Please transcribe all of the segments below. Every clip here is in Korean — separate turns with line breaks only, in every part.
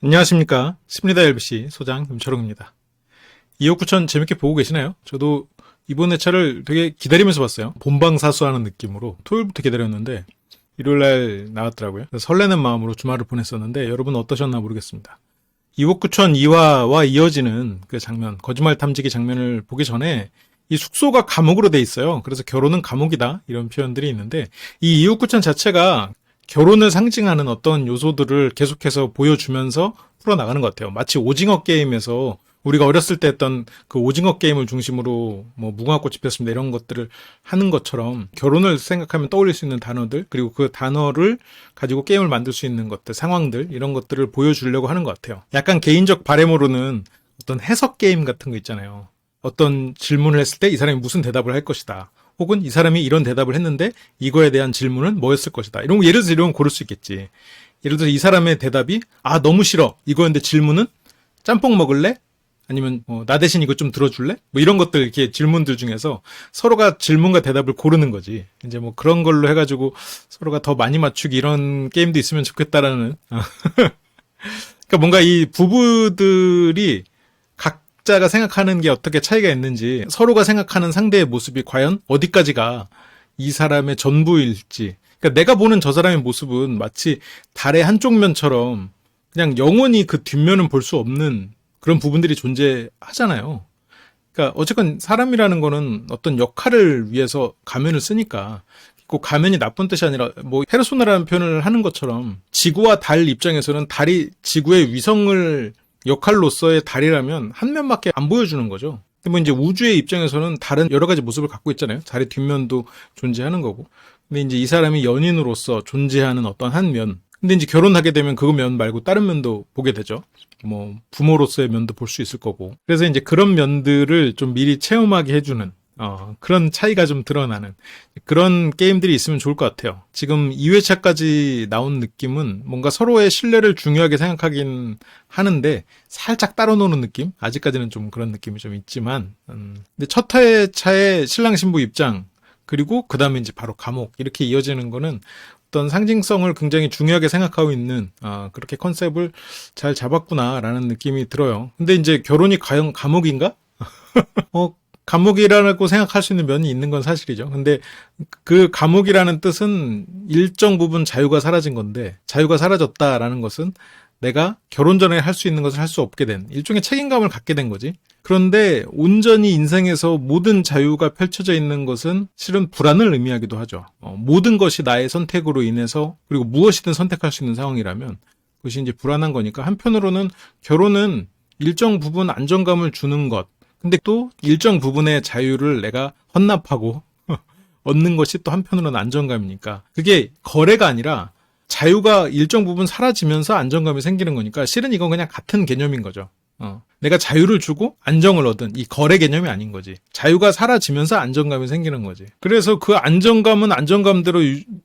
안녕하십니까. 심리다 LBC 소장 김철웅입니다. 2억 9천 재밌게 보고 계시나요? 저도 이번 회차를 되게 기다리면서 봤어요. 본방사수하는 느낌으로 토요일부터 기다렸는데 일요일날 나왔더라고요. 설레는 마음으로 주말을 보냈었는데 여러분 어떠셨나 모르겠습니다. 2억 9천 2화와 이어지는 그 장면, 거짓말 탐지기 장면을 보기 전에 이 숙소가 감옥으로 돼 있어요. 그래서 결혼은 감옥이다 이런 표현들이 있는데 이 2억 9천 자체가 결혼을 상징하는 어떤 요소들을 계속해서 보여주면서 풀어나가는 것 같아요. 마치 오징어 게임에서 우리가 어렸을 때 했던 그 오징어 게임을 중심으로 뭐 무궁화꽃이 피었습니다 이런 것들을 하는 것처럼 결혼을 생각하면 떠올릴 수 있는 단어들 그리고 그 단어를 가지고 게임을 만들 수 있는 것들, 상황들 이런 것들을 보여주려고 하는 것 같아요. 약간 개인적 바람으로는 어떤 해석 게임 같은 거 있잖아요. 어떤 질문을 했을 때 이 사람이 무슨 대답을 할 것이다. 혹은 이 사람이 이런 대답을 했는데 이거에 대한 질문은 뭐였을 것이다. 이런 거 예를 들어서 이런 거 고를 수 있겠지. 예를 들어서 이 사람의 대답이 너무 싫어. 이거였는데 질문은 짬뽕 먹을래? 아니면 나 대신 이거 좀 들어줄래? 뭐 이런 것들 이렇게 질문들 중에서 서로가 질문과 대답을 고르는 거지. 이제 뭐 그런 걸로 해가지고 서로가 더 많이 맞추기 이런 게임도 있으면 좋겠다라는. 그러니까 뭔가 이 부부들이 각자가 생각하는 게 어떻게 차이가 있는지 서로가 생각하는 상대의 모습이 과연 어디까지가 이 사람의 전부일지. 그러니까 내가 보는 저 사람의 모습은 마치 달의 한쪽 면처럼 그냥 영원히 그 뒷면은 볼 수 없는 그런 부분들이 존재하잖아요. 그러니까 어쨌건 사람이라는 거는 어떤 역할을 위해서 가면을 쓰니까 그 가면이 나쁜 뜻이 아니라 뭐 페르소나라는 표현을 하는 것처럼 지구와 달 입장에서는 달이 지구의 위성을 역할로서의 달이라면 한 면밖에 안 보여주는 거죠. 근데 뭐 이제 우주의 입장에서는 다른 여러 가지 모습을 갖고 있잖아요. 달의 뒷면도 존재하는 거고. 근데 이제 이 사람이 연인으로서 존재하는 어떤 한 면. 근데 이제 결혼하게 되면 그 면 말고 다른 면도 보게 되죠. 뭐 부모로서의 면도 볼 수 있을 거고. 그래서 이제 그런 면들을 좀 미리 체험하게 해주는 그런 차이가 좀 드러나는 그런 게임들이 있으면 좋을 것 같아요. 지금 2회차까지 나온 느낌은 뭔가 서로의 신뢰를 중요하게 생각하긴 하는데 살짝 따로 노는 느낌? 아직까지는 좀 그런 느낌이 좀 있지만 근데 첫 회차의 신랑 신부 입장 그리고 그 다음에 이제 바로 감옥 이렇게 이어지는 거는 어떤 상징성을 굉장히 중요하게 생각하고 있는 그렇게 컨셉을 잘 잡았구나라는 느낌이 들어요. 근데 이제 결혼이 과연 감옥인가? 감옥이라고 생각할 수 있는 면이 있는 건 사실이죠. 근데 그 감옥이라는 뜻은 일정 부분 자유가 사라진 건데 자유가 사라졌다라는 것은 내가 결혼 전에 할 수 있는 것을 할 수 없게 된 일종의 책임감을 갖게 된 거지. 그런데 온전히 인생에서 모든 자유가 펼쳐져 있는 것은 실은 불안을 의미하기도 하죠. 모든 것이 나의 선택으로 인해서 그리고 무엇이든 선택할 수 있는 상황이라면 그것이 이제 불안한 거니까 한편으로는 결혼은 일정 부분 안정감을 주는 것 근데 또 일정 부분의 자유를 내가 헌납하고 얻는 것이 또 한편으로는 안정감이니까 그게 거래가 아니라 자유가 일정 부분 사라지면서 안정감이 생기는 거니까 실은 이건 그냥 같은 개념인 거죠. 내가 자유를 주고 안정을 얻은 이 거래 개념이 아닌 거지. 자유가 사라지면서 안정감이 생기는 거지. 그래서 그 안정감은 안정감대로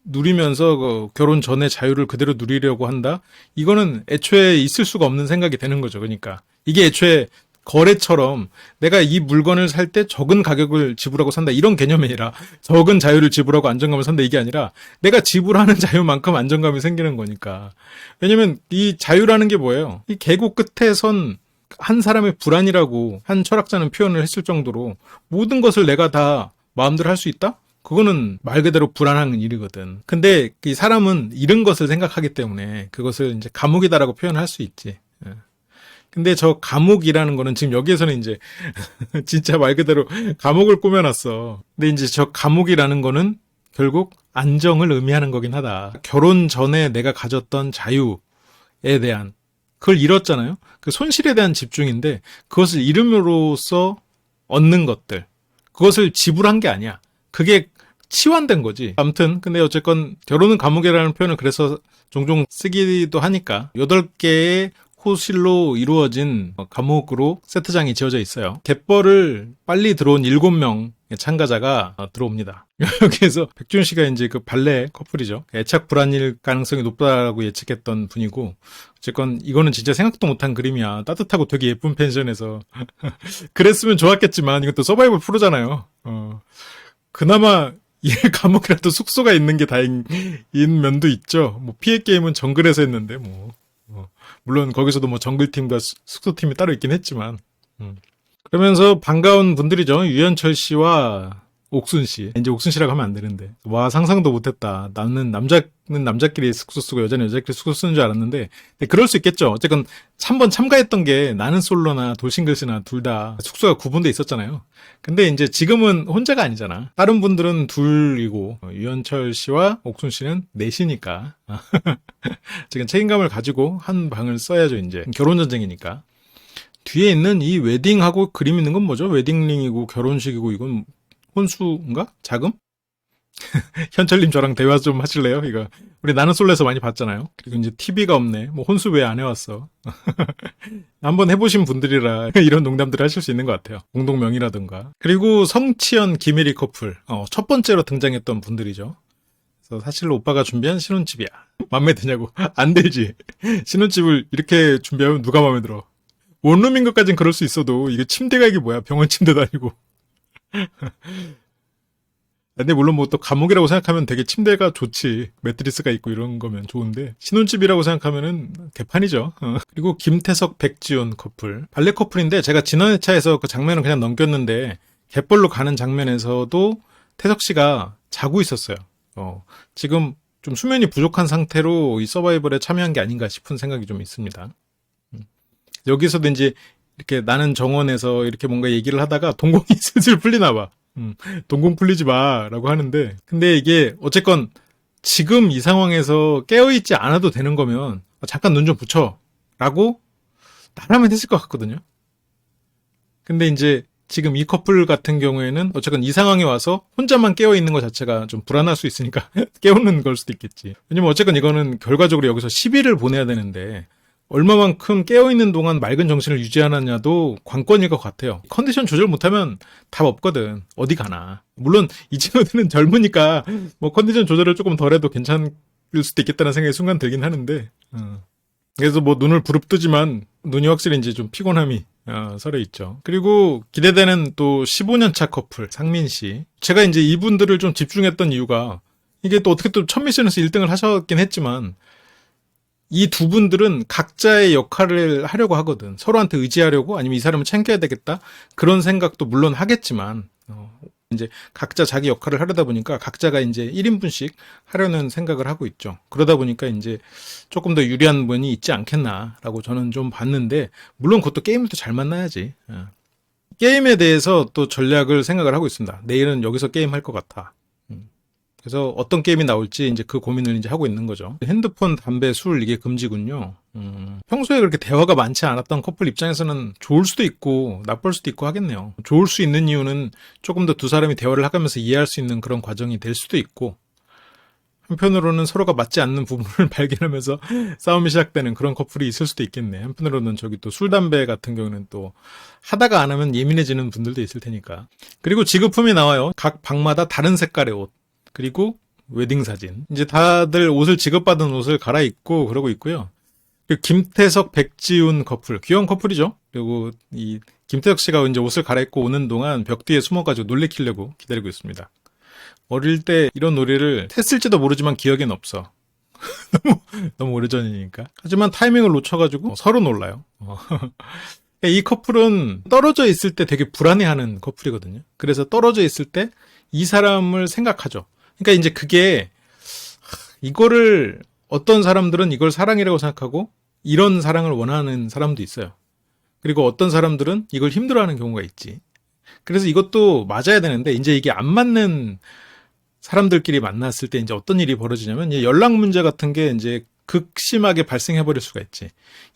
누리면서 그 결혼 전에 자유를 그대로 누리려고 한다? 이거는 애초에 있을 수가 없는 생각이 되는 거죠. 그러니까 이게 애초에 거래처럼 내가 이 물건을 살 때 적은 가격을 지불하고 산다 이런 개념이 아니라 적은 자유를 지불하고 안정감을 산다 이게 아니라 내가 지불하는 자유만큼 안정감이 생기는 거니까. 왜냐면 이 자유라는 게 뭐예요? 이 계곡 끝에 선 한 사람의 불안이라고 한 철학자는 표현을 했을 정도로 모든 것을 내가 다 마음대로 할 수 있다? 그거는 말 그대로 불안한 일이거든. 근데 이 사람은 이런 것을 생각하기 때문에 그것을 이제 감옥이다라고 표현할 수 있지. 근데 저 감옥이라는 거는 지금 여기에서는 이제 진짜 말 그대로 감옥을 꾸며놨어. 근데 이제 저 감옥이라는 거는 결국 안정을 의미하는 거긴 하다. 결혼 전에 내가 가졌던 자유에 대한 그걸 잃었잖아요. 그 손실에 대한 집중인데 그것을 잃음으로써 얻는 것들 그것을 지불한 게 아니야. 그게 치환된 거지. 아무튼 근데 어쨌건 결혼은 감옥이라는 표현을 그래서 종종 쓰기도 하니까 8개의 호실로 이루어진 감옥으로 세트장이 지어져 있어요. 갯벌을 빨리 들어온 7명 참가자가 들어옵니다. 여기에서 백준 씨가 이제 그 발레 커플이죠. 애착 불안일 가능성이 높다라고 예측했던 분이고 어쨌건 이거는 진짜 생각도 못한 그림이야. 따뜻하고 되게 예쁜 펜션에서 그랬으면 좋았겠지만 이것도 서바이벌 프로잖아요. 그나마 이 감옥이라도 숙소가 있는 게 다행인 면도 있죠. 뭐 피해 게임은 정글에서 했는데 물론 거기서도 뭐 정글팀과 숙소팀이 따로 있긴 했지만. 그러면서 반가운 분들이죠. 유현철 씨와 옥순 씨. 이제 옥순 씨라고 하면 안 되는데. 와, 상상도 못했다. 나는 남자는 남자끼리 숙소 쓰고 여자는 여자끼리 숙소 쓰는 줄 알았는데. 근데 그럴 수 있겠죠. 어쨌건 한번 참가했던 게 나는 솔로나 돌싱글스나 둘 다 숙소가 구분돼 있었잖아요. 근데 이제 지금은 혼자가 아니잖아. 다른 분들은 둘이고 유현철 씨와 옥순 씨는 넷이니까. 지금 책임감을 가지고 한 방을 써야죠. 이제 결혼 전쟁이니까. 뒤에 있는 이 웨딩하고 그림 있는 건 뭐죠? 웨딩링이고 결혼식이고 이건 혼수인가? 자금? 현철님 저랑 대화 좀 하실래요? 이거 우리 나는 솔로에서 많이 봤잖아요. 그리고 이제 TV가 없네. 뭐 혼수 왜 안 해왔어? 한번 해보신 분들이라 이런 농담들을 하실 수 있는 것 같아요. 공동명의라든가. 그리고 성치연 김혜리 커플. 첫 번째로 등장했던 분들이죠. 그래서 사실 오빠가 준비한 신혼집이야. 맘에 드냐고? 안 들지. 신혼집을 이렇게 준비하면 누가 맘에 들어? 원룸인 것까진 그럴 수 있어도 이게 침대가 이게 뭐야? 병원 침대도 아니고. 근데 물론 뭐 또 감옥이라고 생각하면 되게 침대가 좋지. 매트리스가 있고 이런 거면 좋은데 신혼집이라고 생각하면은 개판이죠. 그리고 김태석 백지훈 커플. 발레 커플인데 제가 지난 회차에서 그 장면을 그냥 넘겼는데 갯벌로 가는 장면에서도 태석 씨가 자고 있었어요. 지금 좀 수면이 부족한 상태로 이 서바이벌에 참여한 게 아닌가 싶은 생각이 좀 있습니다. 여기서도 이제 이렇게 나는 정원에서 이렇게 뭔가 얘기를 하다가 동공이 슬슬 풀리나 봐. 동공 풀리지 마 라고 하는데 근데 이게 어쨌건 지금 이 상황에서 깨어있지 않아도 되는 거면 잠깐 눈 좀 붙여 라고 나라면 했을 것 같거든요. 근데 이제 지금 이 커플 같은 경우에는 어쨌건 이 상황에 와서 혼자만 깨어있는 것 자체가 좀 불안할 수 있으니까 깨우는 걸 수도 있겠지. 왜냐면 어쨌건 이거는 결과적으로 여기서 10일을 보내야 되는데 얼마만큼 깨어있는 동안 맑은 정신을 유지하느냐도 관건일 것 같아요. 컨디션 조절 못하면 답 없거든. 어디 가나. 물론 이 친구들은 젊으니까 뭐 컨디션 조절을 조금 덜해도 괜찮을 수도 있겠다는 생각이 순간 들긴 하는데 그래서 뭐 눈을 부릅뜨지만 눈이 확실히 이제 좀 피곤함이 서려 있죠. 그리고 기대되는 또 15년차 커플 상민 씨. 제가 이제 이분들을 좀 집중했던 이유가 이게 또 어떻게 또 첫 미션에서 1등을 하셨긴 했지만 이 두 분들은 각자의 역할을 하려고 하거든. 서로한테 의지하려고 아니면 이 사람을 챙겨야 되겠다. 그런 생각도 물론 하겠지만 이제 각자 자기 역할을 하려다 보니까 각자가 이제 1인분씩 하려는 생각을 하고 있죠. 그러다 보니까 이제 조금 더 유리한 면이 있지 않겠나라고 저는 좀 봤는데 물론 그것도 게임도 잘 만나야지. 게임에 대해서 또 전략을 생각을 하고 있습니다. 내일은 여기서 게임 할 것 같아. 그래서 어떤 게임이 나올지 이제 그 고민을 이제 하고 있는 거죠. 핸드폰, 담배, 술 이게 금지군요. 평소에 그렇게 대화가 많지 않았던 커플 입장에서는 좋을 수도 있고 나쁠 수도 있고 하겠네요. 좋을 수 있는 이유는 조금 더 두 사람이 대화를 하면서 이해할 수 있는 그런 과정이 될 수도 있고 한편으로는 서로가 맞지 않는 부분을 발견하면서 싸움이 시작되는 그런 커플이 있을 수도 있겠네. 한편으로는 저기 또 술, 담배 같은 경우는 또 하다가 안 하면 예민해지는 분들도 있을 테니까. 그리고 지급품이 나와요. 각 방마다 다른 색깔의 옷. 그리고 웨딩 사진. 이제 다들 옷을 지급받은 옷을 갈아입고 그러고 있고요. 그리고 김태석, 백지훈 커플. 귀여운 커플이죠. 그리고 이 김태석 씨가 이제 옷을 갈아입고 오는 동안 벽 뒤에 숨어가지고 놀래키려고 기다리고 있습니다. 어릴 때 이런 놀이를 했을지도 모르지만 기억엔 없어. 너무 오래전이니까. 하지만 타이밍을 놓쳐가지고 서로 놀라요. 이 커플은 떨어져 있을 때 되게 불안해하는 커플이거든요. 그래서 떨어져 있을 때 이 사람을 생각하죠. 그러니까 이제 그게 이거를 어떤 사람들은 이걸 사랑이라고 생각하고 이런 사랑을 원하는 사람도 있어요. 그리고 어떤 사람들은 이걸 힘들어하는 경우가 있지. 그래서 이것도 맞아야 되는데 이제 이게 안 맞는 사람들끼리 만났을 때 이제 어떤 일이 벌어지냐면 연락 문제 같은 게 이제 극심하게 발생해버릴 수가 있지.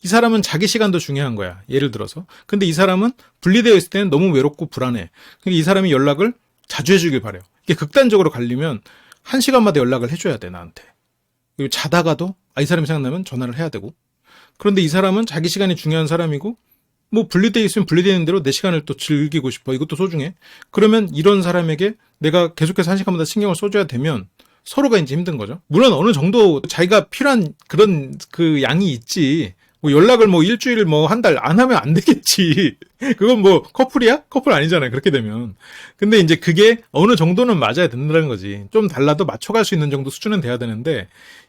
이 사람은 자기 시간도 중요한 거야. 예를 들어서. 근데 이 사람은 분리되어 있을 때는 너무 외롭고 불안해. 그러니까 이 사람이 연락을 자주 해주길 바래요. 이게 극단적으로 갈리면 1시간마다 연락을 해줘야 돼, 나한테. 그리고 자다가도 이 사람이 생각나면 전화를 해야 되고. 그런데 이 사람은 자기 시간이 중요한 사람이고 뭐 분리되어 있으면 분리되는 대로 내 시간을 또 즐기고 싶어. 이것도 소중해. 그러면 이런 사람에게 내가 계속해서 1시간마다 신경을 써줘야 되면 서로가 이제 힘든 거죠. 물론 어느 정도 자기가 필요한 그런 그 양이 있지. 뭐 연락을 뭐 일주일 뭐 한 달 안 하면 안 되겠지. 그건 뭐 커플이야? 커플 아니잖아요. 그렇게 되면. 근데 이제 그게 어느 정도는 맞아야 된다는 거지. 좀 달라도 맞춰갈 수 있는 정도 수준은 돼야 되는데,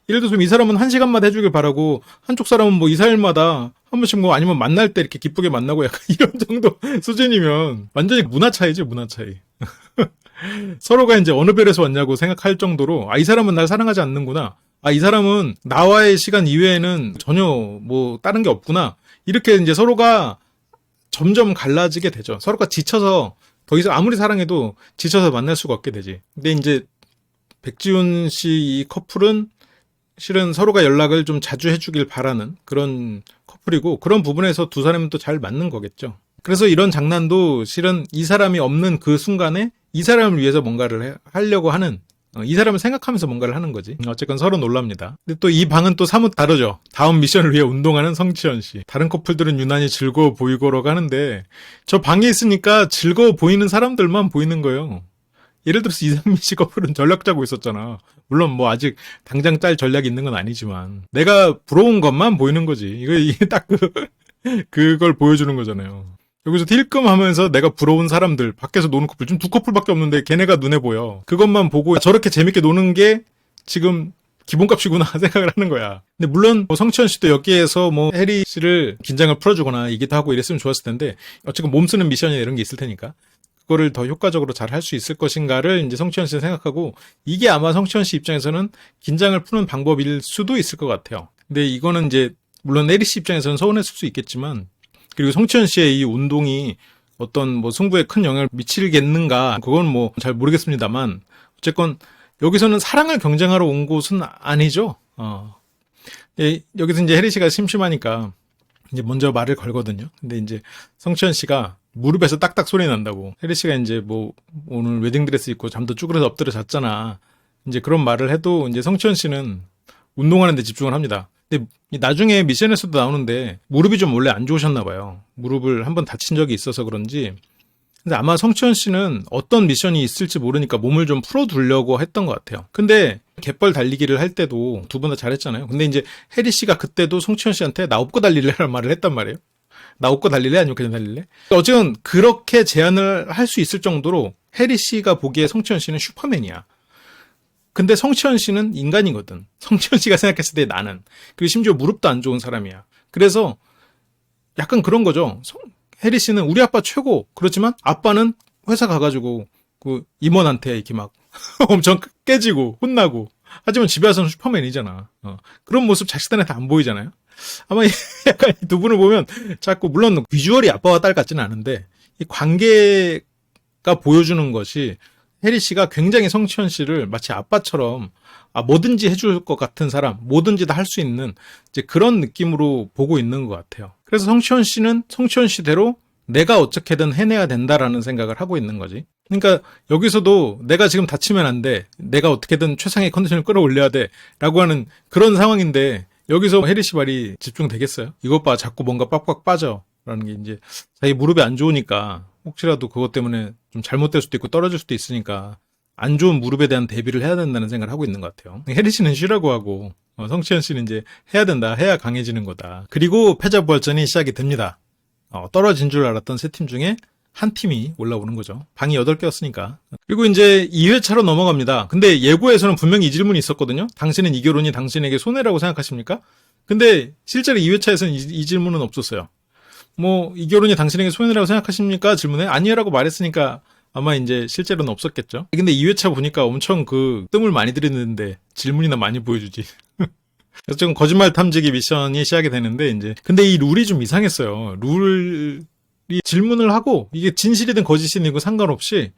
예를 들어서 이 사람은 1시간마다 해주길 바라고, 한쪽 사람은 뭐 2, 4일마다 한 번씩 뭐 아니면 만날 때 이렇게 기쁘게 만나고 약간 이런 정도 수준이면 완전히 문화 차이지, 문화 차이. 서로가 이제 어느 별에서 왔냐고 생각할 정도로, 아, 이 사람은 날 사랑하지 않는구나. 아, 이 사람은 나와의 시간 이외에는 전혀 뭐 다른 게 없구나. 이렇게 이제 서로가 점점 갈라지게 되죠. 서로가 지쳐서 더 이상 아무리 사랑해도 지쳐서 만날 수가 없게 되지. 근데 이제 백지훈 씨 이 커플은 실은 서로가 연락을 좀 자주 해주길 바라는 그런 커플이고, 그런 부분에서 두 사람은 또 잘 맞는 거겠죠. 그래서 이런 장난도 실은 이 사람이 없는 그 순간에 이 사람을 위해서 뭔가를 하려고 하는, 이 사람을 생각하면서 뭔가를 하는 거지. 어쨌건 서로 놀랍니다. 근데 또 이 방은 또 사뭇 다르죠. 다음 미션을 위해 운동하는 성치현 씨. 다른 커플들은 유난히 즐거워 보이고라고 하는데, 저 방에 있으니까 즐거워 보이는 사람들만 보이는 거예요. 예를 들어서 이상민 씨 커플은 전략 짜고 있었잖아. 물론 뭐 아직 당장 짤 전략이 있는 건 아니지만, 내가 부러운 것만 보이는 거지. 이게 딱 그걸 보여주는 거잖아요. 여기서 힐끔하면서 내가 부러운 사람들, 밖에서 노는 커플, 지금 2커플밖에 없는데 걔네가 눈에 보여. 그것만 보고 저렇게 재밌게 노는 게 지금 기본값이구나 생각을 하는 거야. 근데 물론 뭐 성치현 씨도 여기에서 뭐 해리 씨를 긴장을 풀어주거나 얘기도 하고 이랬으면 좋았을 텐데, 어쨌든 몸 쓰는 미션이나 이런 게 있을 테니까 그거를 더 효과적으로 잘 할 수 있을 것인가를 이제 성치현 씨는 생각하고, 이게 아마 성치현 씨 입장에서는 긴장을 푸는 방법일 수도 있을 것 같아요. 근데 이거는 이제 물론 해리 씨 입장에서는 서운했을 수 있겠지만, 그리고 성치현 씨의 이 운동이 어떤 뭐 승부에 큰 영향을 미치겠는가, 그건 뭐 잘 모르겠습니다만, 어쨌건 여기서는 사랑을 경쟁하러 온 곳은 아니죠. 예, 여기서 이제 해리 씨가 심심하니까 이제 먼저 말을 걸거든요. 근데 이제 성치현 씨가 무릎에서 딱딱 소리 난다고. 해리 씨가 이제 뭐 오늘 웨딩드레스 입고 잠도 쭈그려서 엎드려 잤잖아. 이제 그런 말을 해도 이제 성치현 씨는 운동하는 데 집중을 합니다. 근데 나중에 미션에서도 나오는데 무릎이 좀 원래 안 좋으셨나 봐요. 무릎을 한번 다친 적이 있어서 그런지. 근데 아마 성치현 씨는 어떤 미션이 있을지 모르니까 몸을 좀 풀어두려고 했던 것 같아요. 근데 갯벌 달리기를 할 때도 두 분 다 잘했잖아요. 근데 이제 해리 씨가 그때도 성치현 씨한테 나 업고 달릴래라는 말을 했단 말이에요. 나 업고 달릴래? 아니면 그냥 달릴래? 어쨌든 그렇게 제안을 할 수 있을 정도로 해리 씨가 보기에 성치현 씨는 슈퍼맨이야. 근데 성치현 씨는 인간이거든. 성치현 씨가 생각했을 때 나는. 그리고 심지어 무릎도 안 좋은 사람이야. 그래서 약간 그런 거죠. 해리 씨는 우리 아빠 최고. 그렇지만 아빠는 회사 가가지고 그 임원한테 이렇게 막 엄청 깨지고 혼나고. 하지만 집에 와서는 슈퍼맨이잖아. 그런 모습 자식들한테 안 보이잖아요. 아마 약간 이 두 분을 보면 자꾸, 물론 비주얼이 아빠와 딸 같지는 않은데 이 관계가 보여주는 것이, 해리 씨가 굉장히 성치현 씨를 마치 아빠처럼 뭐든지 해줄 것 같은 사람, 뭐든지 다 할 수 있는 이제 그런 느낌으로 보고 있는 것 같아요. 그래서 성치현 씨는 성치현 씨대로 내가 어떻게든 해내야 된다라는 생각을 하고 있는 거지. 그러니까 여기서도 내가 지금 다치면 안 돼, 내가 어떻게든 최상의 컨디션을 끌어올려야 돼 라고 하는 그런 상황인데, 여기서 해리 씨 말이 집중되겠어요? 이것 봐, 자꾸 뭔가 빡빡 빠져 라는 게, 이제 자기 무릎이 안 좋으니까 혹시라도 그것 때문에 좀 잘못될 수도 있고 떨어질 수도 있으니까 안 좋은 무릎에 대한 대비를 해야 된다는 생각을 하고 있는 것 같아요. 해리 씨는 쉬라고 하고, 성치현 씨는 이제 해야 된다, 해야 강해지는 거다. 그리고 패자부활전이 시작이 됩니다. 떨어진 줄 알았던 세 팀 중에 한 팀이 올라오는 거죠. 방이 8개였으니까. 그리고 이제 2회차로 넘어갑니다. 근데 예고에서는 분명히 이 질문이 있었거든요. 당신은 이 결혼이 당신에게 손해라고 생각하십니까? 근데 실제로 2회차에서는 이 질문은 없었어요. 뭐, 이 결혼이 당신에게 손해라고 생각하십니까? 질문에 아니라고 말했으니까 아마 이제 실제로는 없었겠죠. 근데 2회차 보니까 엄청 그 뜸을 많이 들이는데 질문이나 많이 보여주지. 그래서 좀 거짓말 탐지기 미션이 시작이 되는데, 이제 근데 이 룰이 좀 이상했어요. 룰이 질문을 하고 이게 진실이든 거짓이든 상관없이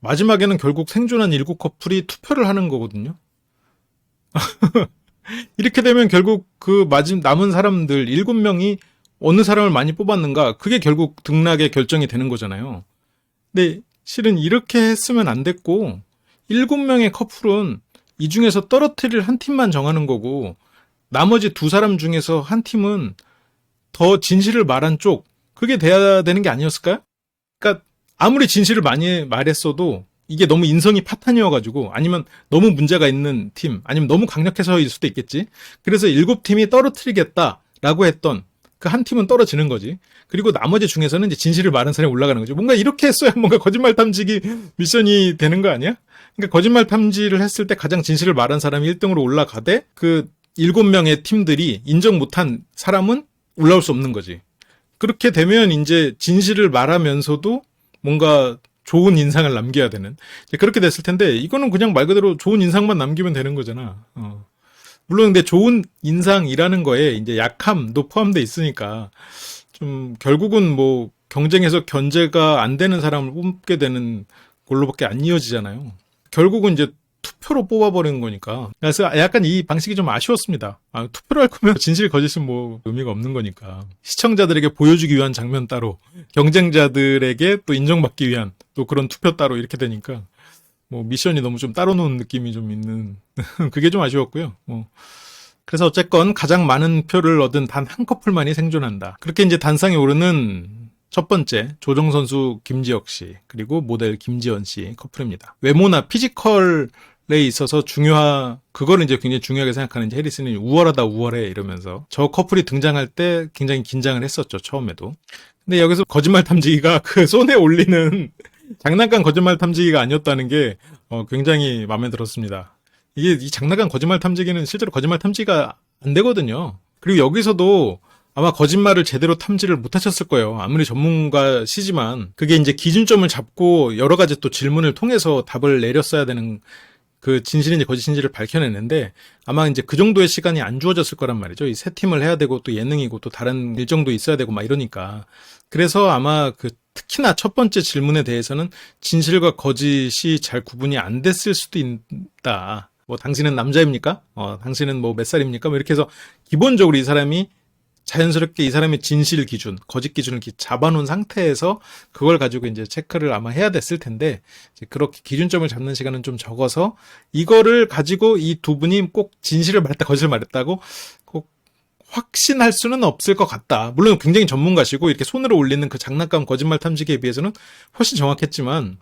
마지막에는 결국 생존한 7커플이 투표를 하는 거거든요. 이렇게 되면 결국 그 남은 사람들 7명이 어느 사람을 많이 뽑았는가, 그게 결국 등락의 결정이 되는 거잖아요. 근데 실은 이렇게 했으면 안 됐고, 7명의 커플은 이 중에서 떨어뜨릴 한 팀만 정하는 거고, 나머지 2사람 중에서 한 팀은 더 진실을 말한 쪽, 그게 돼야 되는 게 아니었을까요? 그러니까 아무리 진실을 많이 말했어도 이게 너무 인성이 파탄이어가지고, 아니면 너무 문제가 있는 팀, 아니면 너무 강력해서일 수도 있겠지. 그래서 7팀이 떨어뜨리겠다라고 했던, 그 한 팀은 떨어지는 거지. 그리고 나머지 중에서는 이제 진실을 말하는 사람이 올라가는 거죠. 뭔가 이렇게 했어야 뭔가 거짓말 탐지기 미션이 되는 거 아니야? 그러니까 거짓말 탐지를 했을 때 가장 진실을 말한 사람이 1등으로 올라가되 그 7명의 팀들이 인정 못한 사람은 올라올 수 없는 거지. 그렇게 되면 이제 진실을 말하면서도 뭔가 좋은 인상을 남겨야 되는. 그렇게 됐을 텐데 이거는 그냥 말 그대로 좋은 인상만 남기면 되는 거잖아. 물론 근데 좋은 인상이라는 거에 이제 약함도 포함되어 있으니까 좀 결국은 뭐 경쟁에서 견제가 안 되는 사람을 뽑게 되는 걸로밖에 안 이어지잖아요. 결국은 이제 투표로 뽑아버리는 거니까. 그래서 약간 이 방식이 좀 아쉬웠습니다. 투표를 할 거면 진실 거짓은 뭐 의미가 없는 거니까. 시청자들에게 보여주기 위한 장면 따로, 경쟁자들에게 또 인정받기 위한 또 그런 투표 따로 이렇게 되니까 뭐 미션이 너무 좀 따로 노는 느낌이 좀 있는 그게 좀 아쉬웠고요. 그래서 어쨌건 가장 많은 표를 얻은 단 한 커플만이 생존한다. 그렇게 이제 단상에 오르는 첫 번째 조정 선수 김지혁 씨 그리고 모델 김지연 씨 커플입니다. 외모나 피지컬에 있어서 그거를 이제 굉장히 중요하게 생각하는 해리슨이 우월하다 우월해 이러면서 저 커플이 등장할 때 굉장히 긴장을 했었죠. 처음에도. 근데 여기서 거짓말 탐지기가 그 손에 올리는 장난감 거짓말 탐지기가 아니었다는 게 굉장히 마음에 들었습니다. 이게 이 장난감 거짓말 탐지기는 실제로 거짓말 탐지가 안 되거든요. 그리고 여기서도 아마 거짓말을 제대로 탐지를 못하셨을 거예요. 아무리 전문가시지만 그게 이제 기준점을 잡고 여러 가지 또 질문을 통해서 답을 내렸어야 되는 그 진실인지 거짓인지를 밝혀내는데 아마 이제 그 정도의 시간이 안 주어졌을 거란 말이죠. 이 세 팀을 해야 되고 또 예능이고 또 다른 일정도 있어야 되고 막 이러니까. 그래서 아마 특히나 첫 번째 질문에 대해서는 진실과 거짓이 잘 구분이 안 됐을 수도 있다. 뭐 당신은 남자입니까? 당신은 뭐 몇 살입니까? 뭐 이렇게 해서 기본적으로 이 사람이 자연스럽게 이 사람의 진실 기준, 거짓 기준을 잡아놓은 상태에서 그걸 가지고 이제 체크를 아마 해야 됐을 텐데 이제 그렇게 기준점을 잡는 시간은 좀 적어서 이거를 가지고 이 두 분이 꼭 진실을 말했다, 거짓을 말했다고 꼭 확신할 수는 없을 것 같다. 물론 굉장히 전문가시고 이렇게 손으로 올리는 그 장난감 거짓말 탐지기에 비해서는 훨씬 정확했지만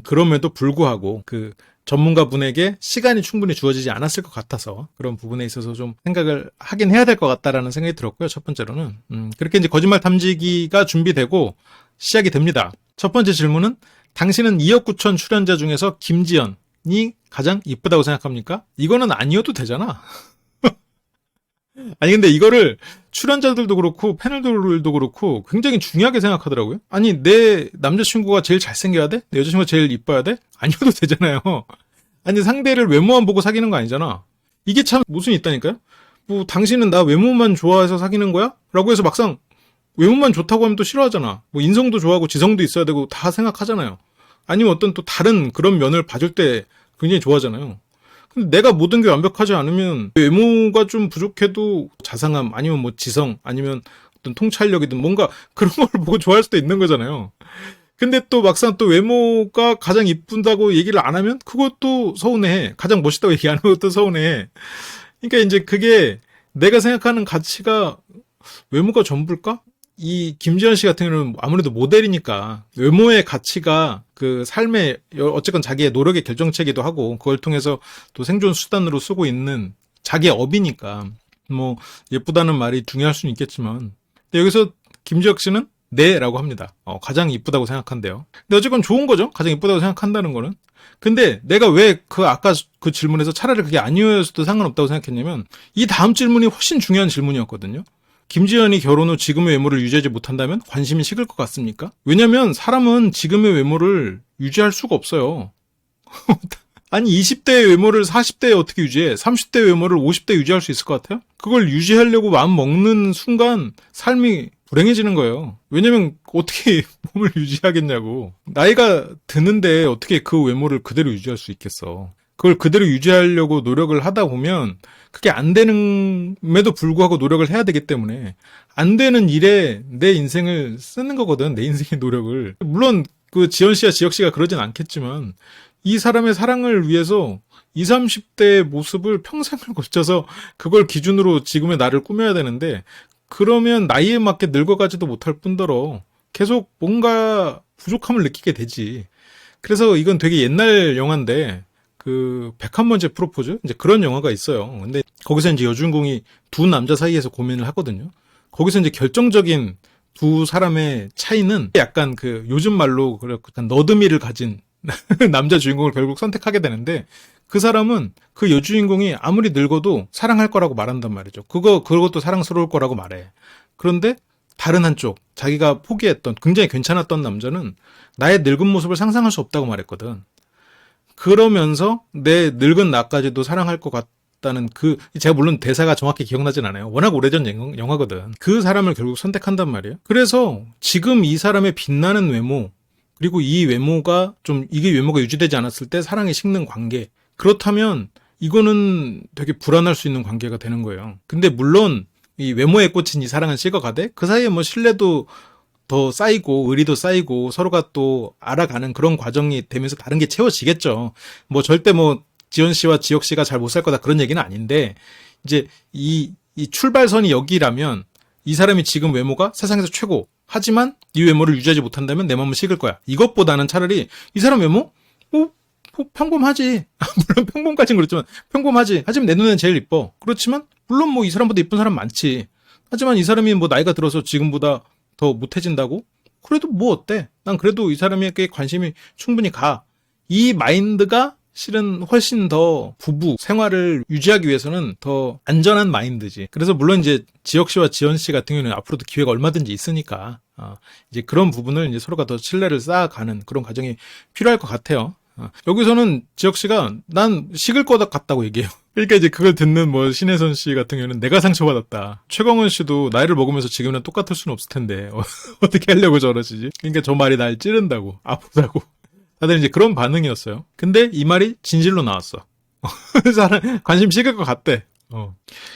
그럼에도 불구하고 그 전문가분에게 시간이 충분히 주어지지 않았을 것 같아서 그런 부분에 있어서 좀 생각을 하긴 해야 될 것 같다라는 생각이 들었고요. 첫 번째로는 그렇게 이제 거짓말 탐지기가 준비되고 시작이 됩니다. 첫 번째 질문은 당신은 2억 9천 출연자 중에서 김지연이 가장 이쁘다고 생각합니까? 이거는 아니어도 되잖아. 아니 근데 이거를 출연자들도 그렇고 패널들도 그렇고 굉장히 중요하게 생각하더라고요. 아니 내 남자친구가 제일 잘생겨야 돼? 내 여자친구가 제일 이뻐야 돼? 아니어도 되잖아요. 아니 상대를 외모만 보고 사귀는 거 아니잖아. 이게 참 모순이 있다니까요. 뭐 당신은 나 외모만 좋아해서 사귀는 거야? 라고 해서 막상 외모만 좋다고 하면 또 싫어하잖아. 뭐 인성도 좋아하고 지성도 있어야 되고 다 생각하잖아요. 아니면 어떤 또 다른 그런 면을 봐줄 때 굉장히 좋아하잖아요. 내가 모든 게 완벽하지 않으면 외모가 좀 부족해도 자상함 아니면 뭐 지성 아니면 어떤 통찰력이든 뭔가 그런 걸 보고 좋아할 수도 있는 거잖아요. 근데 또 막상 또 외모가 가장 이쁜다고 얘기를 안 하면 그것도 서운해. 가장 멋있다고 얘기 안 하는 것도 서운해. 그러니까 이제 그게 내가 생각하는 가치가 외모가 전부일까? 이 김지연 씨 같은 경우는 아무래도 모델이니까 외모의 가치가 그 삶의 어쨌건 자기의 노력의 결정체이기도 하고 그걸 통해서 또 생존 수단으로 쓰고 있는 자기의 업이니까 뭐 예쁘다는 말이 중요할 수는 있겠지만 근데 여기서 김지혁 씨는 네라고 합니다. 가장 이쁘다고 생각한대요. 근데 어쨌건 좋은 거죠. 가장 이쁘다고 생각한다는 거는. 근데 내가 왜 아까 그 질문에서 차라리 그게 아니었어도 상관없다고 생각했냐면 이 다음 질문이 훨씬 중요한 질문이었거든요. 김지연이 결혼 후 지금의 외모를 유지하지 못한다면 관심이 식을 것 같습니까? 왜냐면 사람은 지금의 외모를 유지할 수가 없어요. 아니 20대의 외모를 40대에 어떻게 유지해? 30대의 외모를 50대에 유지할 수 있을 것 같아요? 그걸 유지하려고 마음 먹는 순간 삶이 불행해지는 거예요. 왜냐면 어떻게 몸을 유지하겠냐고. 나이가 드는데 어떻게 그 외모를 그대로 유지할 수 있겠어. 그걸 그대로 유지하려고 노력을 하다 보면 그게 안 되는에도 불구하고 노력을 해야 되기 때문에 안 되는 일에 내 인생을 쓰는 거거든. 내 인생의 노력을. 물론 그 지연 씨와 지혁 씨가 그러진 않겠지만 이 사람의 사랑을 위해서 20, 30대의 모습을 평생을 걸쳐서 그걸 기준으로 지금의 나를 꾸며야 되는데 그러면 나이에 맞게 늙어가지도 못할 뿐더러 계속 뭔가 부족함을 느끼게 되지. 그래서 이건 되게 옛날 영화인데 그 101번째 프로포즈? 이제 그런 영화가 있어요. 근데 거기서 이제 여주인공이 두 남자 사이에서 고민을 하거든요. 거기서 이제 결정적인 두 사람의 차이는 약간 그 요즘 말로 약간 너드미를 가진 남자 주인공을 결국 선택하게 되는데 그 사람은 그 여주인공이 아무리 늙어도 사랑할 거라고 말한단 말이죠. 그것도 사랑스러울 거라고 말해. 그런데 다른 한쪽, 자기가 포기했던 굉장히 괜찮았던 남자는 나의 늙은 모습을 상상할 수 없다고 말했거든. 그러면서 내 늙은 나까지도 사랑할 것 같다는 제가 물론 대사가 정확히 기억나진 않아요. 워낙 오래전 영화거든. 그 사람을 결국 선택한단 말이에요. 그래서 지금 이 사람의 빛나는 외모, 그리고 이 외모가 이게 외모가 유지되지 않았을 때 사랑에 식는 관계. 그렇다면 이거는 되게 불안할 수 있는 관계가 되는 거예요. 근데 물론 이 외모에 꽂힌 이 사랑은 식어가되 그 사이에 뭐 신뢰도 더 쌓이고 의리도 쌓이고 서로가 또 알아가는 그런 과정이 되면서 다른 게 채워지겠죠. 뭐 절대 뭐 지연 씨와 지혁 씨가 잘 못 살 거다 그런 얘기는 아닌데 이제 이 출발선이 여기라면 이 사람이 지금 외모가 세상에서 최고. 하지만 이 외모를 유지하지 못한다면 내 마음은 식을 거야. 이것보다는 차라리 이 사람 외모? 뭐 평범하지. 물론 평범까지는 그렇지만 평범하지. 하지만 내 눈에는 제일 이뻐. 그렇지만 물론 뭐 이 사람보다 이쁜 사람 많지. 하지만 이 사람이 뭐 나이가 들어서 지금보다 더 못해진다고? 그래도 뭐 어때? 난 그래도 이 사람에게 관심이 충분히 가. 이 마인드가 실은 훨씬 더 부부 생활을 유지하기 위해서는 더 안전한 마인드지. 그래서 물론 이제 지혁 씨와 지연 씨 같은 경우는 앞으로도 기회가 얼마든지 있으니까 이제 그런 부분을 이제 서로가 더 신뢰를 쌓아가는 그런 과정이 필요할 것 같아요. 여기서는 지혁 씨가 난 식을 것 같다고 얘기해요. 그러니까 이제 그걸 듣는 뭐 신혜선 씨 같은 경우는 내가 상처받았다. 최광원 씨도 나이를 먹으면서 지금은 똑같을 수는 없을 텐데 어떻게 하려고 저러시지? 그러니까 저 말이 날 찌른다고, 아프다고. 다들 이제 그런 반응이었어요. 근데 이 말이 진실로 나왔어. 사람 관심 식을 것 같대.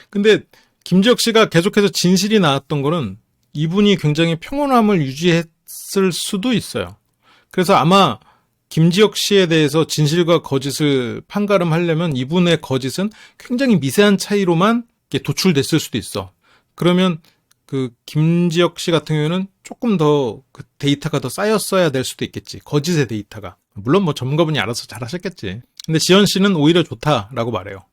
근데 김지혁 씨가 계속해서 진실이 나왔던 거는 이분이 굉장히 평온함을 유지했을 수도 있어요. 그래서 아마 김지혁 씨에 대해서 진실과 거짓을 판가름하려면 이분의 거짓은 굉장히 미세한 차이로만 도출됐을 수도 있어. 그러면 그 김지혁 씨 같은 경우에는 조금 더 그 데이터가 더 쌓였어야 될 수도 있겠지. 거짓의 데이터가. 물론 뭐 전문가분이 알아서 잘 하셨겠지. 근데 지연 씨는 오히려 좋다라고 말해요.